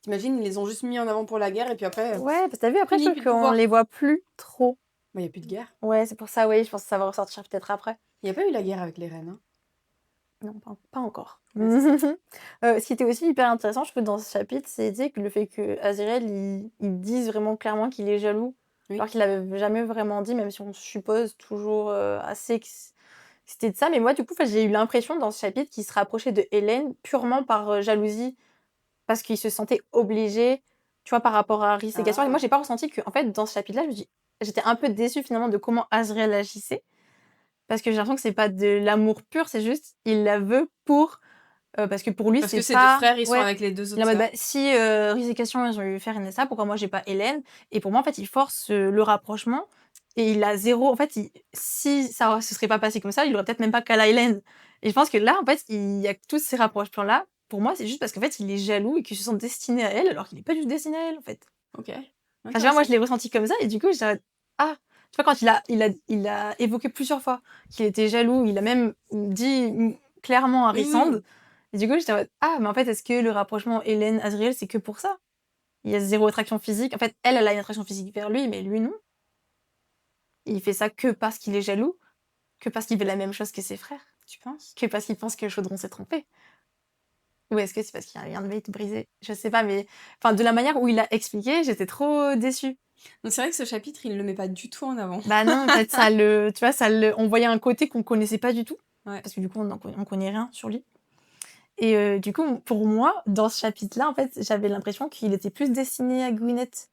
T'imagines, ils les ont juste mis en avant pour la guerre, et puis après, Ouais, parce que t'as vu, après, je fini, trouve plus de qu'on pouvoir. les voit plus trop. Bah, il n'y a plus de guerre. Ouais, c'est pour ça, oui, je pense que ça va ressortir peut-être après. Il n'y a pas eu la guerre avec les reines. Hein. Non, pas encore. Ouais, Ce qui était aussi hyper intéressant, je trouve, dans ce chapitre, c'est que le fait que Azriel, il dise vraiment clairement qu'il est jaloux, Oui. alors qu'il l'avait jamais vraiment dit, même si on suppose toujours assez que c'était de ça. Mais moi, du coup, j'ai eu l'impression dans ce chapitre qu'il se rapprochait de Hélène purement par jalousie, parce qu'il se sentait obligé, tu vois, par rapport à Rhys et Cassian. Et moi, j'ai pas ressenti que, en fait, dans ce chapitre-là, j'étais un peu déçue finalement de comment Azriel agissait. Parce que j'ai l'impression que c'est pas de l'amour pur, c'est juste, il la veut pour. Parce que pour lui, Parce c'est que ses pas. deux frères, ils sont Ouais. avec les deux Il est autres en mode, sœurs. bah, si Rhys et Cassian, ils ont eu faire Nessa, pourquoi moi j'ai pas Hélène? Et pour moi, en fait, il force le rapprochement. Et il a zéro. En fait, si ça se serait pas passé comme ça, il aurait peut-être même pas Kala Hélène. Et je pense que là, en fait, il y a tous ces rapprochements-là. Pour moi, c'est juste parce qu'en fait, il est jaloux et qu'il se sent destiné à elle, alors qu'il est pas du tout destiné à elle, en fait. Ok. Enfin, tu vois, moi, je l'ai ressenti comme ça, et du coup, j'étais ah, tu vois, quand il a évoqué plusieurs fois qu'il était jaloux, il a même dit clairement à Rysand, et du coup, j'étais en mode, ah, mais en fait, est-ce que le rapprochement Hélène-Azriel, c'est que pour ça? Il y a zéro attraction physique. En fait, elle a une attraction physique vers lui, mais lui, non. Il fait ça que parce qu'il est jaloux, que parce qu'il veut la même chose que ses frères, Tu penses? que parce qu'il pense que Chaudron s'est trompé. Ou est-ce que c'est parce qu'il y a rien de être brisé? Je sais pas, mais enfin, de la manière où il a expliqué, j'étais trop déçue. Donc c'est vrai que ce chapitre, il le met pas du tout en avant. Bah non, en fait, tu vois, on voyait un côté qu'on connaissait pas du tout. Ouais. Parce que du coup, on connaît rien sur lui. Et du coup, pour moi, dans ce chapitre-là, en fait, j'avais l'impression qu'il était plus destiné à Gwyneth.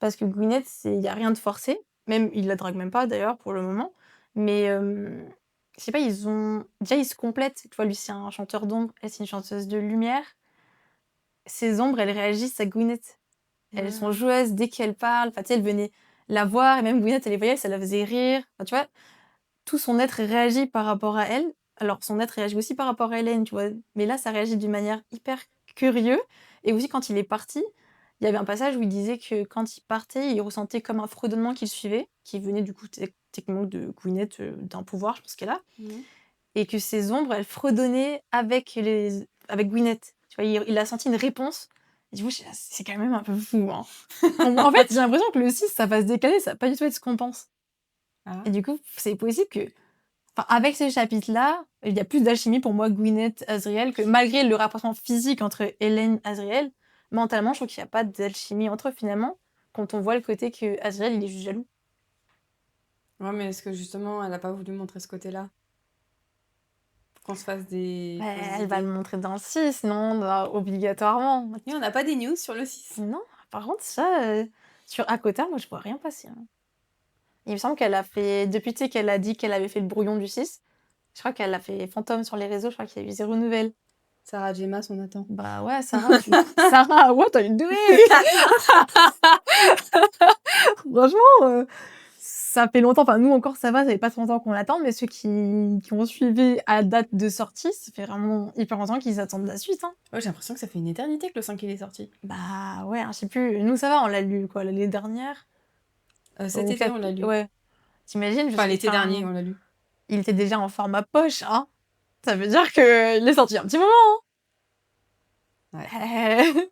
Parce que Gwyneth, il y a rien de forcé. Même, il la drague même pas, d'ailleurs, pour le moment. Mais, je sais pas, déjà, ils se complètent. Tu vois, lui, c'est un chanteur d'ombre, elle, c'est une chanteuse de lumière. Ces ombres, elles réagissent à Gwyneth. Elles sont joueuses dès qu'elle parle. Enfin, tu sais, elle venait la voir, et même Gwyneth, elle les voyait, ça la faisait rire. Enfin, tu vois, tout son être réagit par rapport à elle. Alors, son être réagit aussi par rapport à Hélène, tu vois. Mais là, ça réagit d'une manière hyper curieuse. Et aussi, quand il est parti, il y avait un passage où il disait que quand il partait, il ressentait comme un fredonnement qui le suivait, qui venait du coup techniquement de Gwyneth, d'un pouvoir, je pense qu'elle a. Et que ces ombres, elles fredonnaient avec Gwyneth. Tu vois, il a senti une réponse. Et du coup, c'est quand même un peu fou. Hein. En fait, j'ai l'impression que le 6, ça va se décaler, ça va pas du tout être ce qu'on pense. Ah. Et du coup, c'est possible que, avec ce chapitre-là, il y a plus d'alchimie pour moi, Gwyneth, Azriel, que malgré le rapprochement physique entre Hélène et Azriel, mentalement, je trouve qu'il n'y a pas d'alchimie entre eux finalement, quand on voit le côté que Azriel, il est juste jaloux. Ouais, mais est-ce que justement, elle a pas voulu montrer ce côté-là? Pour qu'on se fasse des. Elle va le montrer dans le 6, non, obligatoirement. Et on n'a pas des news sur le 6. Non, par contre, ça, sur Akota, moi, je vois rien passer. Hein. Il me semble qu'elle a fait, depuis qu'elle a dit qu'elle avait fait le brouillon du 6, je crois qu'elle a fait fantôme sur les réseaux, je crois qu'il y a eu 0 nouvelle. Sarah Gemma, on attend. Bah ouais, Sarah, Sarah, what are you doing? Franchement, ça fait longtemps, enfin nous encore ça va, ça fait pas trop longtemps qu'on l'attend, mais ceux qui ont suivi à date de sortie, ça fait vraiment hyper longtemps qu'ils attendent la suite. Hein. Ouais, j'ai l'impression que ça fait une éternité que le 5 il est sorti. Bah ouais, je sais plus, nous ça va, on l'a lu quoi, l'année dernière. Cet été, on l'a lu. Ouais. T'imagines? Enfin, l'été dernier, on l'a lu. Il était déjà en format poche, hein. Ça veut dire qu'il est sorti un petit moment, hein. Ouais.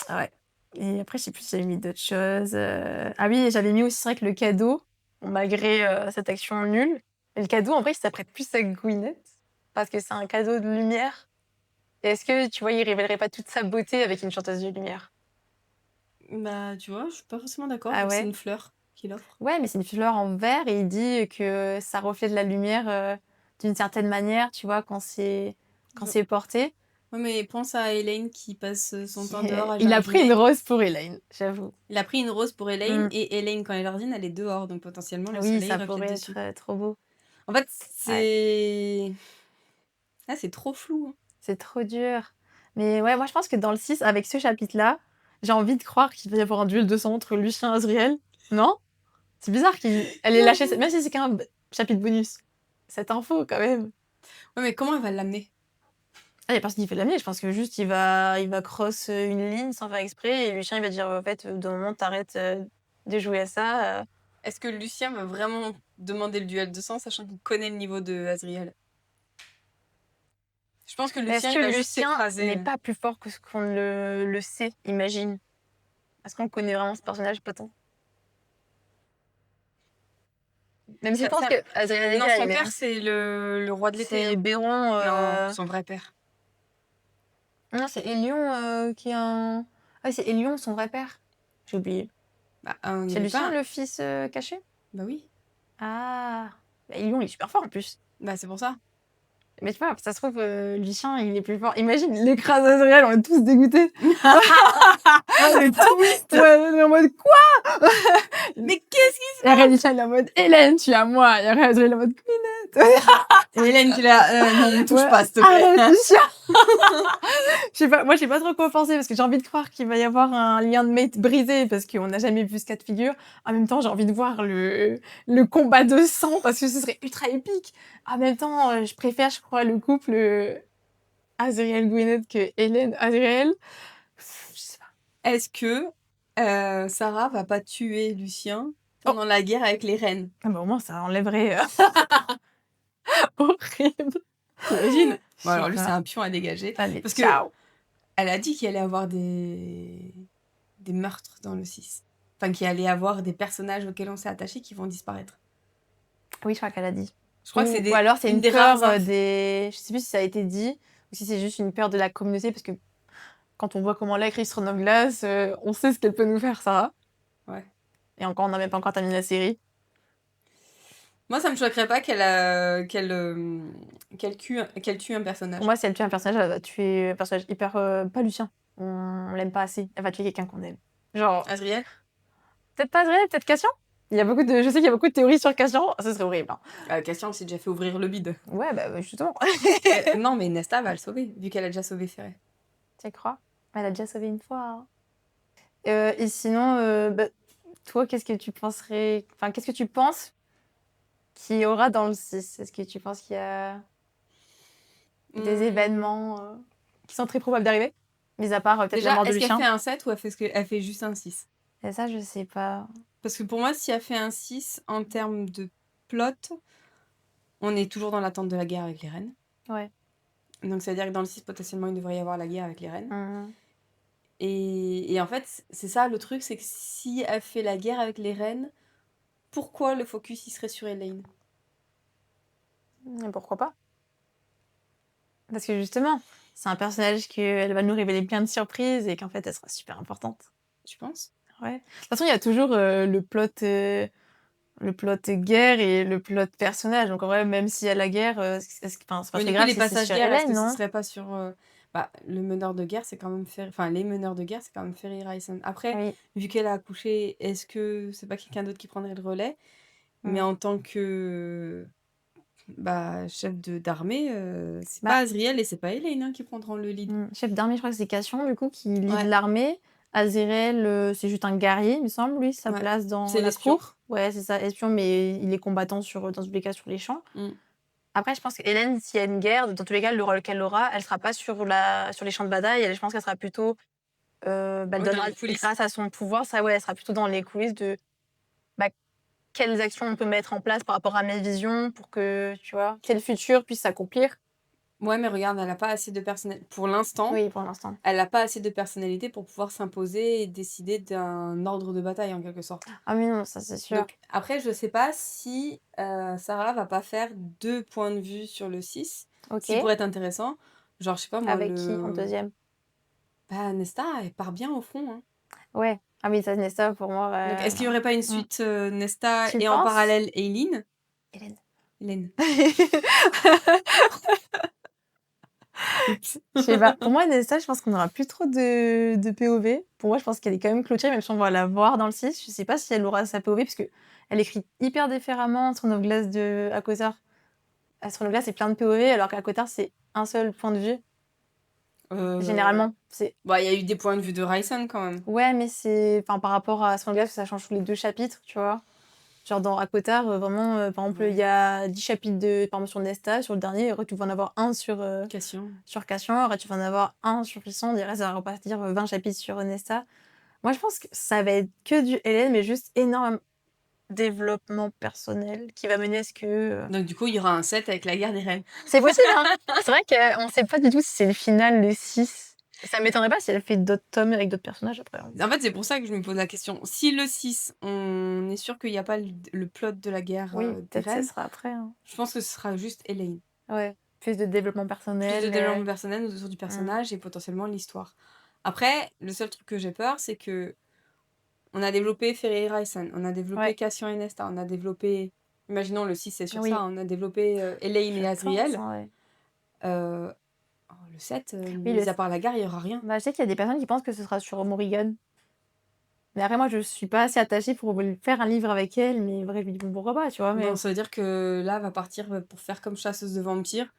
Ouais. Et après, je sais plus si j'avais mis d'autres choses. Ah oui, j'avais mis aussi, c'est vrai que le cadeau, malgré cette action nulle. Mais le cadeau, en vrai, il s'apprête plus à Gwyneth, parce que c'est un cadeau de lumière. Et est-ce que, tu vois, il révélerait pas toute sa beauté avec une chanteuse de lumière? Bah, tu vois, je suis pas forcément d'accord. Ah ouais? C'est une fleur qu'il offre. Ouais, mais c'est une fleur en verre, et il dit que ça reflète la lumière d'une certaine manière, tu vois, quand c'est porté. Ouais, mais pense à Elaine qui passe son temps dehors à Il a pris une jardiner. rose pour Elaine, j'avoue. Il a pris une rose pour Elaine Mm. et Elaine, quand elle jardine, elle est dehors, donc potentiellement le Oui, soleil ça reflète pourrait dessus. être trop beau. En fait, Ouais. c'est. Ah, c'est trop flou. Hein. C'est trop dur. Mais ouais, moi je pense que dans le 6, avec ce chapitre-là, j'ai envie de croire qu'il va y avoir un duel de sang entre Lucien et Azriel. Non? C'est bizarre qu'elle ait lâché, même si c'est qu'un chapitre bonus. Cette info, quand même. Ouais, mais comment elle va l'amener? Ah, y a personne qui fait de l'amener. Je pense que juste il va cross une ligne sans faire exprès et Lucien il va dire en fait, d'un moment t'arrêtes de jouer à ça. Est-ce que Lucien va vraiment demander le duel de sang, sachant qu'il connaît le niveau de Azriel? Je pense que Mais est-ce Lucien, que il va juste Lucien s'écraser. n'est pas plus fort que ce qu'on le sait, imagine? Est-ce qu'on connaît vraiment ce personnage? Pas tant. Même si je pense que Azriel Non, est son mais père, c'est le roi de l'été. c'est Hein. Béron. Non, son vrai père. Non, c'est Élion qui est un. Ah, c'est Élion, son vrai père. J'ai oublié. Bah, C'est Lucien, le fils caché? Bah oui. Ah. Bah, Élion, il est super fort en plus. Bah c'est pour ça. Mais tu vois, ça se trouve, Lucien, il est plus fort. Imagine, il écrase Azriel, on est tous dégoûtés. Le twist. Ouais, on est en mode quoi? Mais qu'est-ce qui Et après, Lucien, il est en mode Hélène, tu es à moi. Et après, Azriel est en mode Queenette. Et Hélène qui est là, non, ne touche Ouais, pas, s'il te arrête, plaît. Lucien. Je sais pas, moi, je sais pas trop quoi penser parce que j'ai envie de croire qu'il va y avoir un lien de mate brisé parce qu'on n'a jamais vu ce cas de figure. En même temps, j'ai envie de voir le combat de sang parce que ce serait ultra épique. En même temps, je préfère, je crois, le couple Azriel Gwyneth que Hélène Azriel. Je sais pas. Est-ce que Sarah va pas tuer Lucien pendant la guerre avec les reines? Ah bah, au moins, ça enlèverait. Horrible. T'imagines? Je Bon, sais alors lui, c'est pas. un pion à dégager. Allez, Parce que ciao. elle a dit qu'il allait avoir des meurtres dans le 6. Enfin, qu'il allait avoir des personnages auxquels on s'est attaché qui vont disparaître. Oui, je crois qu'elle a dit. Je crois que c'est Ou alors c'est une des peur rares des. Je sais plus si ça a été dit ou si c'est juste une peur de la communauté parce que quand on voit comment elle a écrit Throne of Glass, on sait ce qu'elle peut nous faire, Sarah. Ouais. Et encore, on n'a même pas encore terminé la série. Moi, ça me choquerait pas qu'elle tue un personnage. Pour moi, si elle tue un personnage, elle va tuer un personnage hyper. Pas Lucien. On l'aime pas assez. Elle va tuer quelqu'un qu'on aime. Genre. Azriel? Peut-être pas Azriel, peut-être Cassian. Je sais qu'il y a beaucoup de théories sur Cassian. Ça serait horrible. Hein. Cassian s'est déjà fait ouvrir le bide. Ouais, bah justement. Non, mais Nesta va le sauver, vu qu'elle a déjà sauvé Ferret. Tu crois? Elle a déjà sauvé une fois. Hein. Et sinon, bah, toi, qu'est-ce que tu penserais... Enfin, qu'est-ce que tu penses qu'il y aura dans le 6? Est-ce que tu penses qu'il y a des événements qui sont très probables d'arriver? Mis à part peut-être Déjà, la mort de est-ce Lucien. qu'elle fait un 7 ou elle fait juste un 6? Et ça, je sais pas. Parce que pour moi, si elle fait un 6, en termes de plot, on est toujours dans l'attente de la guerre avec les reines. Ouais. Donc, ça veut dire que dans le 6, potentiellement, il devrait y avoir la guerre avec les reines. Et en fait, c'est ça le truc, c'est que si elle fait la guerre avec les reines, pourquoi le focus, il serait sur Elaine? Et pourquoi pas? Parce que justement, c'est un personnage qu'elle va nous révéler plein de surprises et qu'en fait, elle sera super importante. Tu penses? Ouais. De toute façon, il y a toujours le plot guerre et le plot personnage. Donc en vrai, même s'il y a la guerre, c'est pas très grave les si c'est passages sur guerre, est-ce Hélène, que non? ce serait pas sur... le meneur de guerre, c'est quand même Ferry... Enfin, les meneurs de guerre, c'est quand même Ferry Ryson. Après, Oui. vu qu'elle a accouché, est-ce que c'est pas quelqu'un d'autre qui prendrait le relais? Mais en tant que chef d'armée, c'est pas Azriel et c'est pas Elaine qui prendront le lead. Chef d'armée, je crois que c'est Cassian, du coup, qui lead Ouais. l'armée. Azriel, c'est juste un guerrier, il me semble, lui, sa Ouais. place dans C'est la l'espion. cour. Ouais, c'est ça, espion, mais il est combattant dans tous les cas sur les champs. Après, je pense qu'Hélène, s'il y a une guerre, dans tous les cas, le rôle qu'elle aura, elle sera pas sur les champs de bataille. Je pense qu'elle sera plutôt... elle dans donnera, les coulisses. grâce à son pouvoir, ça, ouais, elle sera plutôt dans les coulisses de quelles actions on peut mettre en place par rapport à mes visions pour que, tu vois, quel futur puisse s'accomplir. Ouais, mais regarde, elle a pas assez de personnalité. Pour l'instant, Oui, pour l'instant. elle a pas assez de personnalité pour pouvoir s'imposer et décider d'un ordre de bataille, en quelque sorte. Ah mais non, ça c'est sûr. Donc, après, je sais pas si Sarah va pas faire 2 points de vue sur le 6. Ok. Ce qui pourrait être intéressant. Genre, je sais pas moi. Avec qui en deuxième? Nesta, elle part bien au front. Hein. Ouais. Ah oui, ça, Nesta, pour moi. Donc, est-ce qu'il y aurait pas une suite Nesta Tu et en penses parallèle Eileen? Hélène. Hélène. Je sais pas. Pour moi, Nesta, je pense qu'on n'aura plus trop de POV. Pour moi, je pense qu'elle est quand même clôturée, même si on va la voir dans le 6. Je sais pas si elle aura sa POV, parce qu'elle écrit hyper différemment. Throne of Glass de ACOTAR. Throne of Glass, c'est plein de POV, alors qu'ACOTAR, c'est un seul point de vue. Généralement, c'est... Bah, il y a eu des points de vue de Rysand quand même. Ouais, mais c'est... Enfin, par rapport à Throne of Glass, ça change tous les 2 chapitres, tu vois. Genre dans ACOTAR, vraiment, par exemple, il y a 10 chapitres par exemple, sur Nesta, sur le dernier, après, tu vas en avoir un sur Cassian. après tu vas en avoir un sur Clisson, et ça va repartir 20 chapitres sur Nesta. Moi, je pense que ça va être que du Hélène, mais juste énorme développement personnel qui va mener à ce que... Donc du coup, il y aura un set avec la guerre des reines. C'est possible, hein. C'est vrai qu'on sait pas du tout si c'est le final, le 6. Ça m'étonnerait pas si elle fait d'autres tomes avec d'autres personnages après. En fait, c'est pour ça que je me pose la question. Si le 6, on est sûr qu'il n'y a pas le plot de la guerre Oui, des peut-être reines, ça sera après. Hein. je pense que ce sera juste Elaine. Ouais, plus de développement personnel. Plus de développement personnel autour du personnage et potentiellement l'histoire. Après, le seul truc que j'ai peur, c'est que on a développé Ferry et Rysand, on a développé Cassian et Nesta, on a développé... Imaginons le 6, c'est sur ça, on a développé Elaine et Azriel. Le 7, mis à part la gare, il n'y aura rien. Bah, je sais qu'il y a des personnes qui pensent que ce sera sur Morrigan. Mais après, moi, je suis pas assez attachée pour faire un livre avec elle, mais bref, pourquoi pas, tu vois. Mais... Non, ça veut dire que là, va partir pour faire comme Chasseuse de vampires,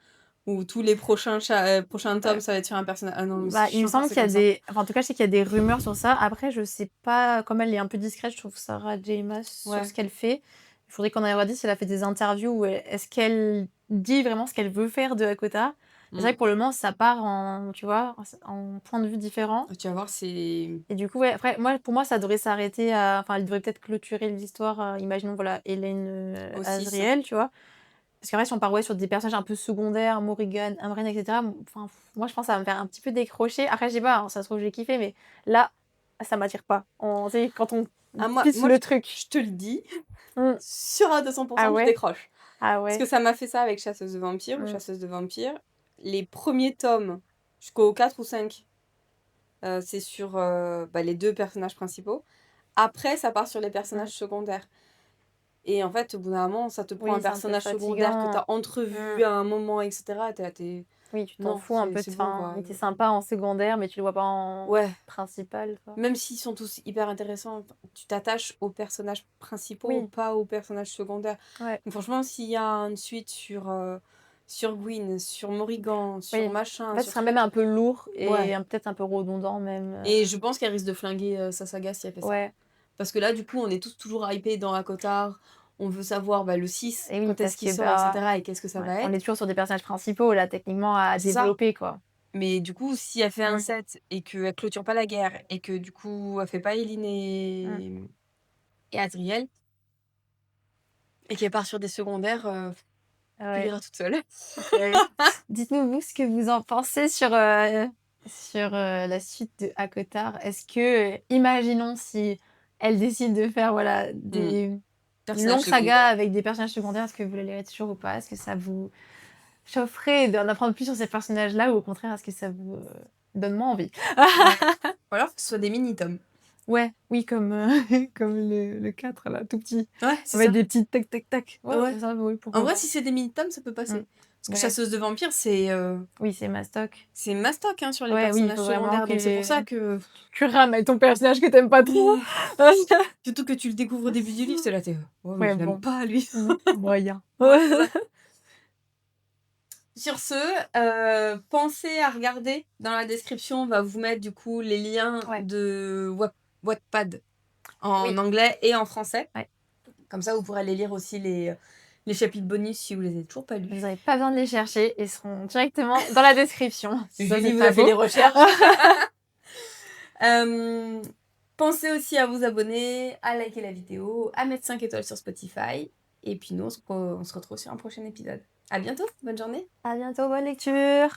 où tous les prochains tomes, ça va être sur un personnage. Ah non, bah, il me semble qu'il y a des... Enfin, en tout cas, je sais qu'il y a des rumeurs sur ça. Après, je sais pas... Comme elle est un peu discrète, je trouve Sarah J. Maas sur ce qu'elle fait. Il faudrait qu'on aille dire si elle a fait des interviews où est-ce qu'elle dit vraiment ce qu'elle veut faire de ACOTAR. C'est vrai que pour le moment, ça part en, tu vois, en point de vue différent. Tu vas voir, c'est... Et du coup, ouais, après, pour moi, ça devrait s'arrêter à... Enfin, elle devrait peut-être clôturer l'histoire. Imaginons, voilà, Hélène Azriel, tu vois. Parce qu'en vrai, si on part sur des personnages un peu secondaires, Morrigan, Amren, etc., enfin, moi, je pense que ça va me faire un petit peu décrocher. Après, je sais pas, hein, ça se trouve, j'ai kiffé, mais là, ça m'attire pas. Quand on pisse le truc. Je te le dis, sur à 200%, je décroche. Ah ouais. Parce que ça m'a fait ça avec Chasseuse de vampires ou Chasseuse de vampires. Les premiers tomes, jusqu'au 4 ou 5, c'est sur les 2 personnages principaux. Après, ça part sur les personnages secondaires. Et en fait, au bout d'un moment, ça te prend un personnage secondaire que tu as entrevu à un moment, etc. Oui, tu t'en fous un peu. Il était sympa en secondaire, mais tu le vois pas en principal. Quoi. Même s'ils sont tous hyper intéressants, tu t'attaches aux personnages principaux, pas aux personnages secondaires. Ouais. Donc, franchement, s'il y a une suite sur Gwyn, sur Morrigan, sur machin... En fait, ce sera même un peu lourd et peut-être un peu redondant même. Et je pense qu'elle risque de flinguer sa saga si elle fait ça. Parce que là, du coup, on est tous toujours hypés dans ACOTAR. On veut savoir le 6, quand est-ce qu'il sort, etc. Et qu'est-ce que ça va être. On est toujours sur des personnages principaux, là, techniquement, à développer, quoi. Mais du coup, si elle fait un set et qu'elle clôture pas la guerre et que du coup, elle fait pas Eileen et Azriel et qu'elle part sur des secondaires, tu liras toute seule. Dites-nous, vous, ce que vous en pensez sur la suite de ACOTAR. Est-ce que, imaginons si elle décide de faire une longue saga avec des personnages secondaires, est-ce que vous la lirez toujours ou pas? Est-ce que ça vous chaufferez d'en apprendre plus sur ces personnages-là ou au contraire, est-ce que ça vous donne moins envie? Ou alors que ce soit des mini-tomes. Oui, comme le 4, là, tout petit. Ouais, c'est ça. Avec des petits tac-tac-tac. Ça, en vrai, si c'est des mini-tomes, ça peut passer. Parce que Chasseuse de vampires, c'est... Oui, c'est mastoc. C'est mastoc sur les personnages secondaires. Donc c'est pour ça que... Tu rames avec ton personnage que t'aimes pas trop. Surtout que tu le découvres au début du livre, c'est là, t'es... Oh, mais je l'aime pas, lui. Moyen. Sur ce, pensez à regarder. Dans la description, on va vous mettre du coup les liens de Wattpad en anglais et en français. Comme ça, vous pourrez aller lire aussi les chapitres bonus si vous les avez toujours pas lus. Vous n'avez pas besoin de les chercher, ils seront directement dans la description. Julie vous a fait les recherches. Pensez aussi à vous abonner, à liker la vidéo, à mettre 5 étoiles sur Spotify. Et puis nous, on se retrouve sur un prochain épisode. À bientôt, bonne journée. À bientôt, bonne lecture.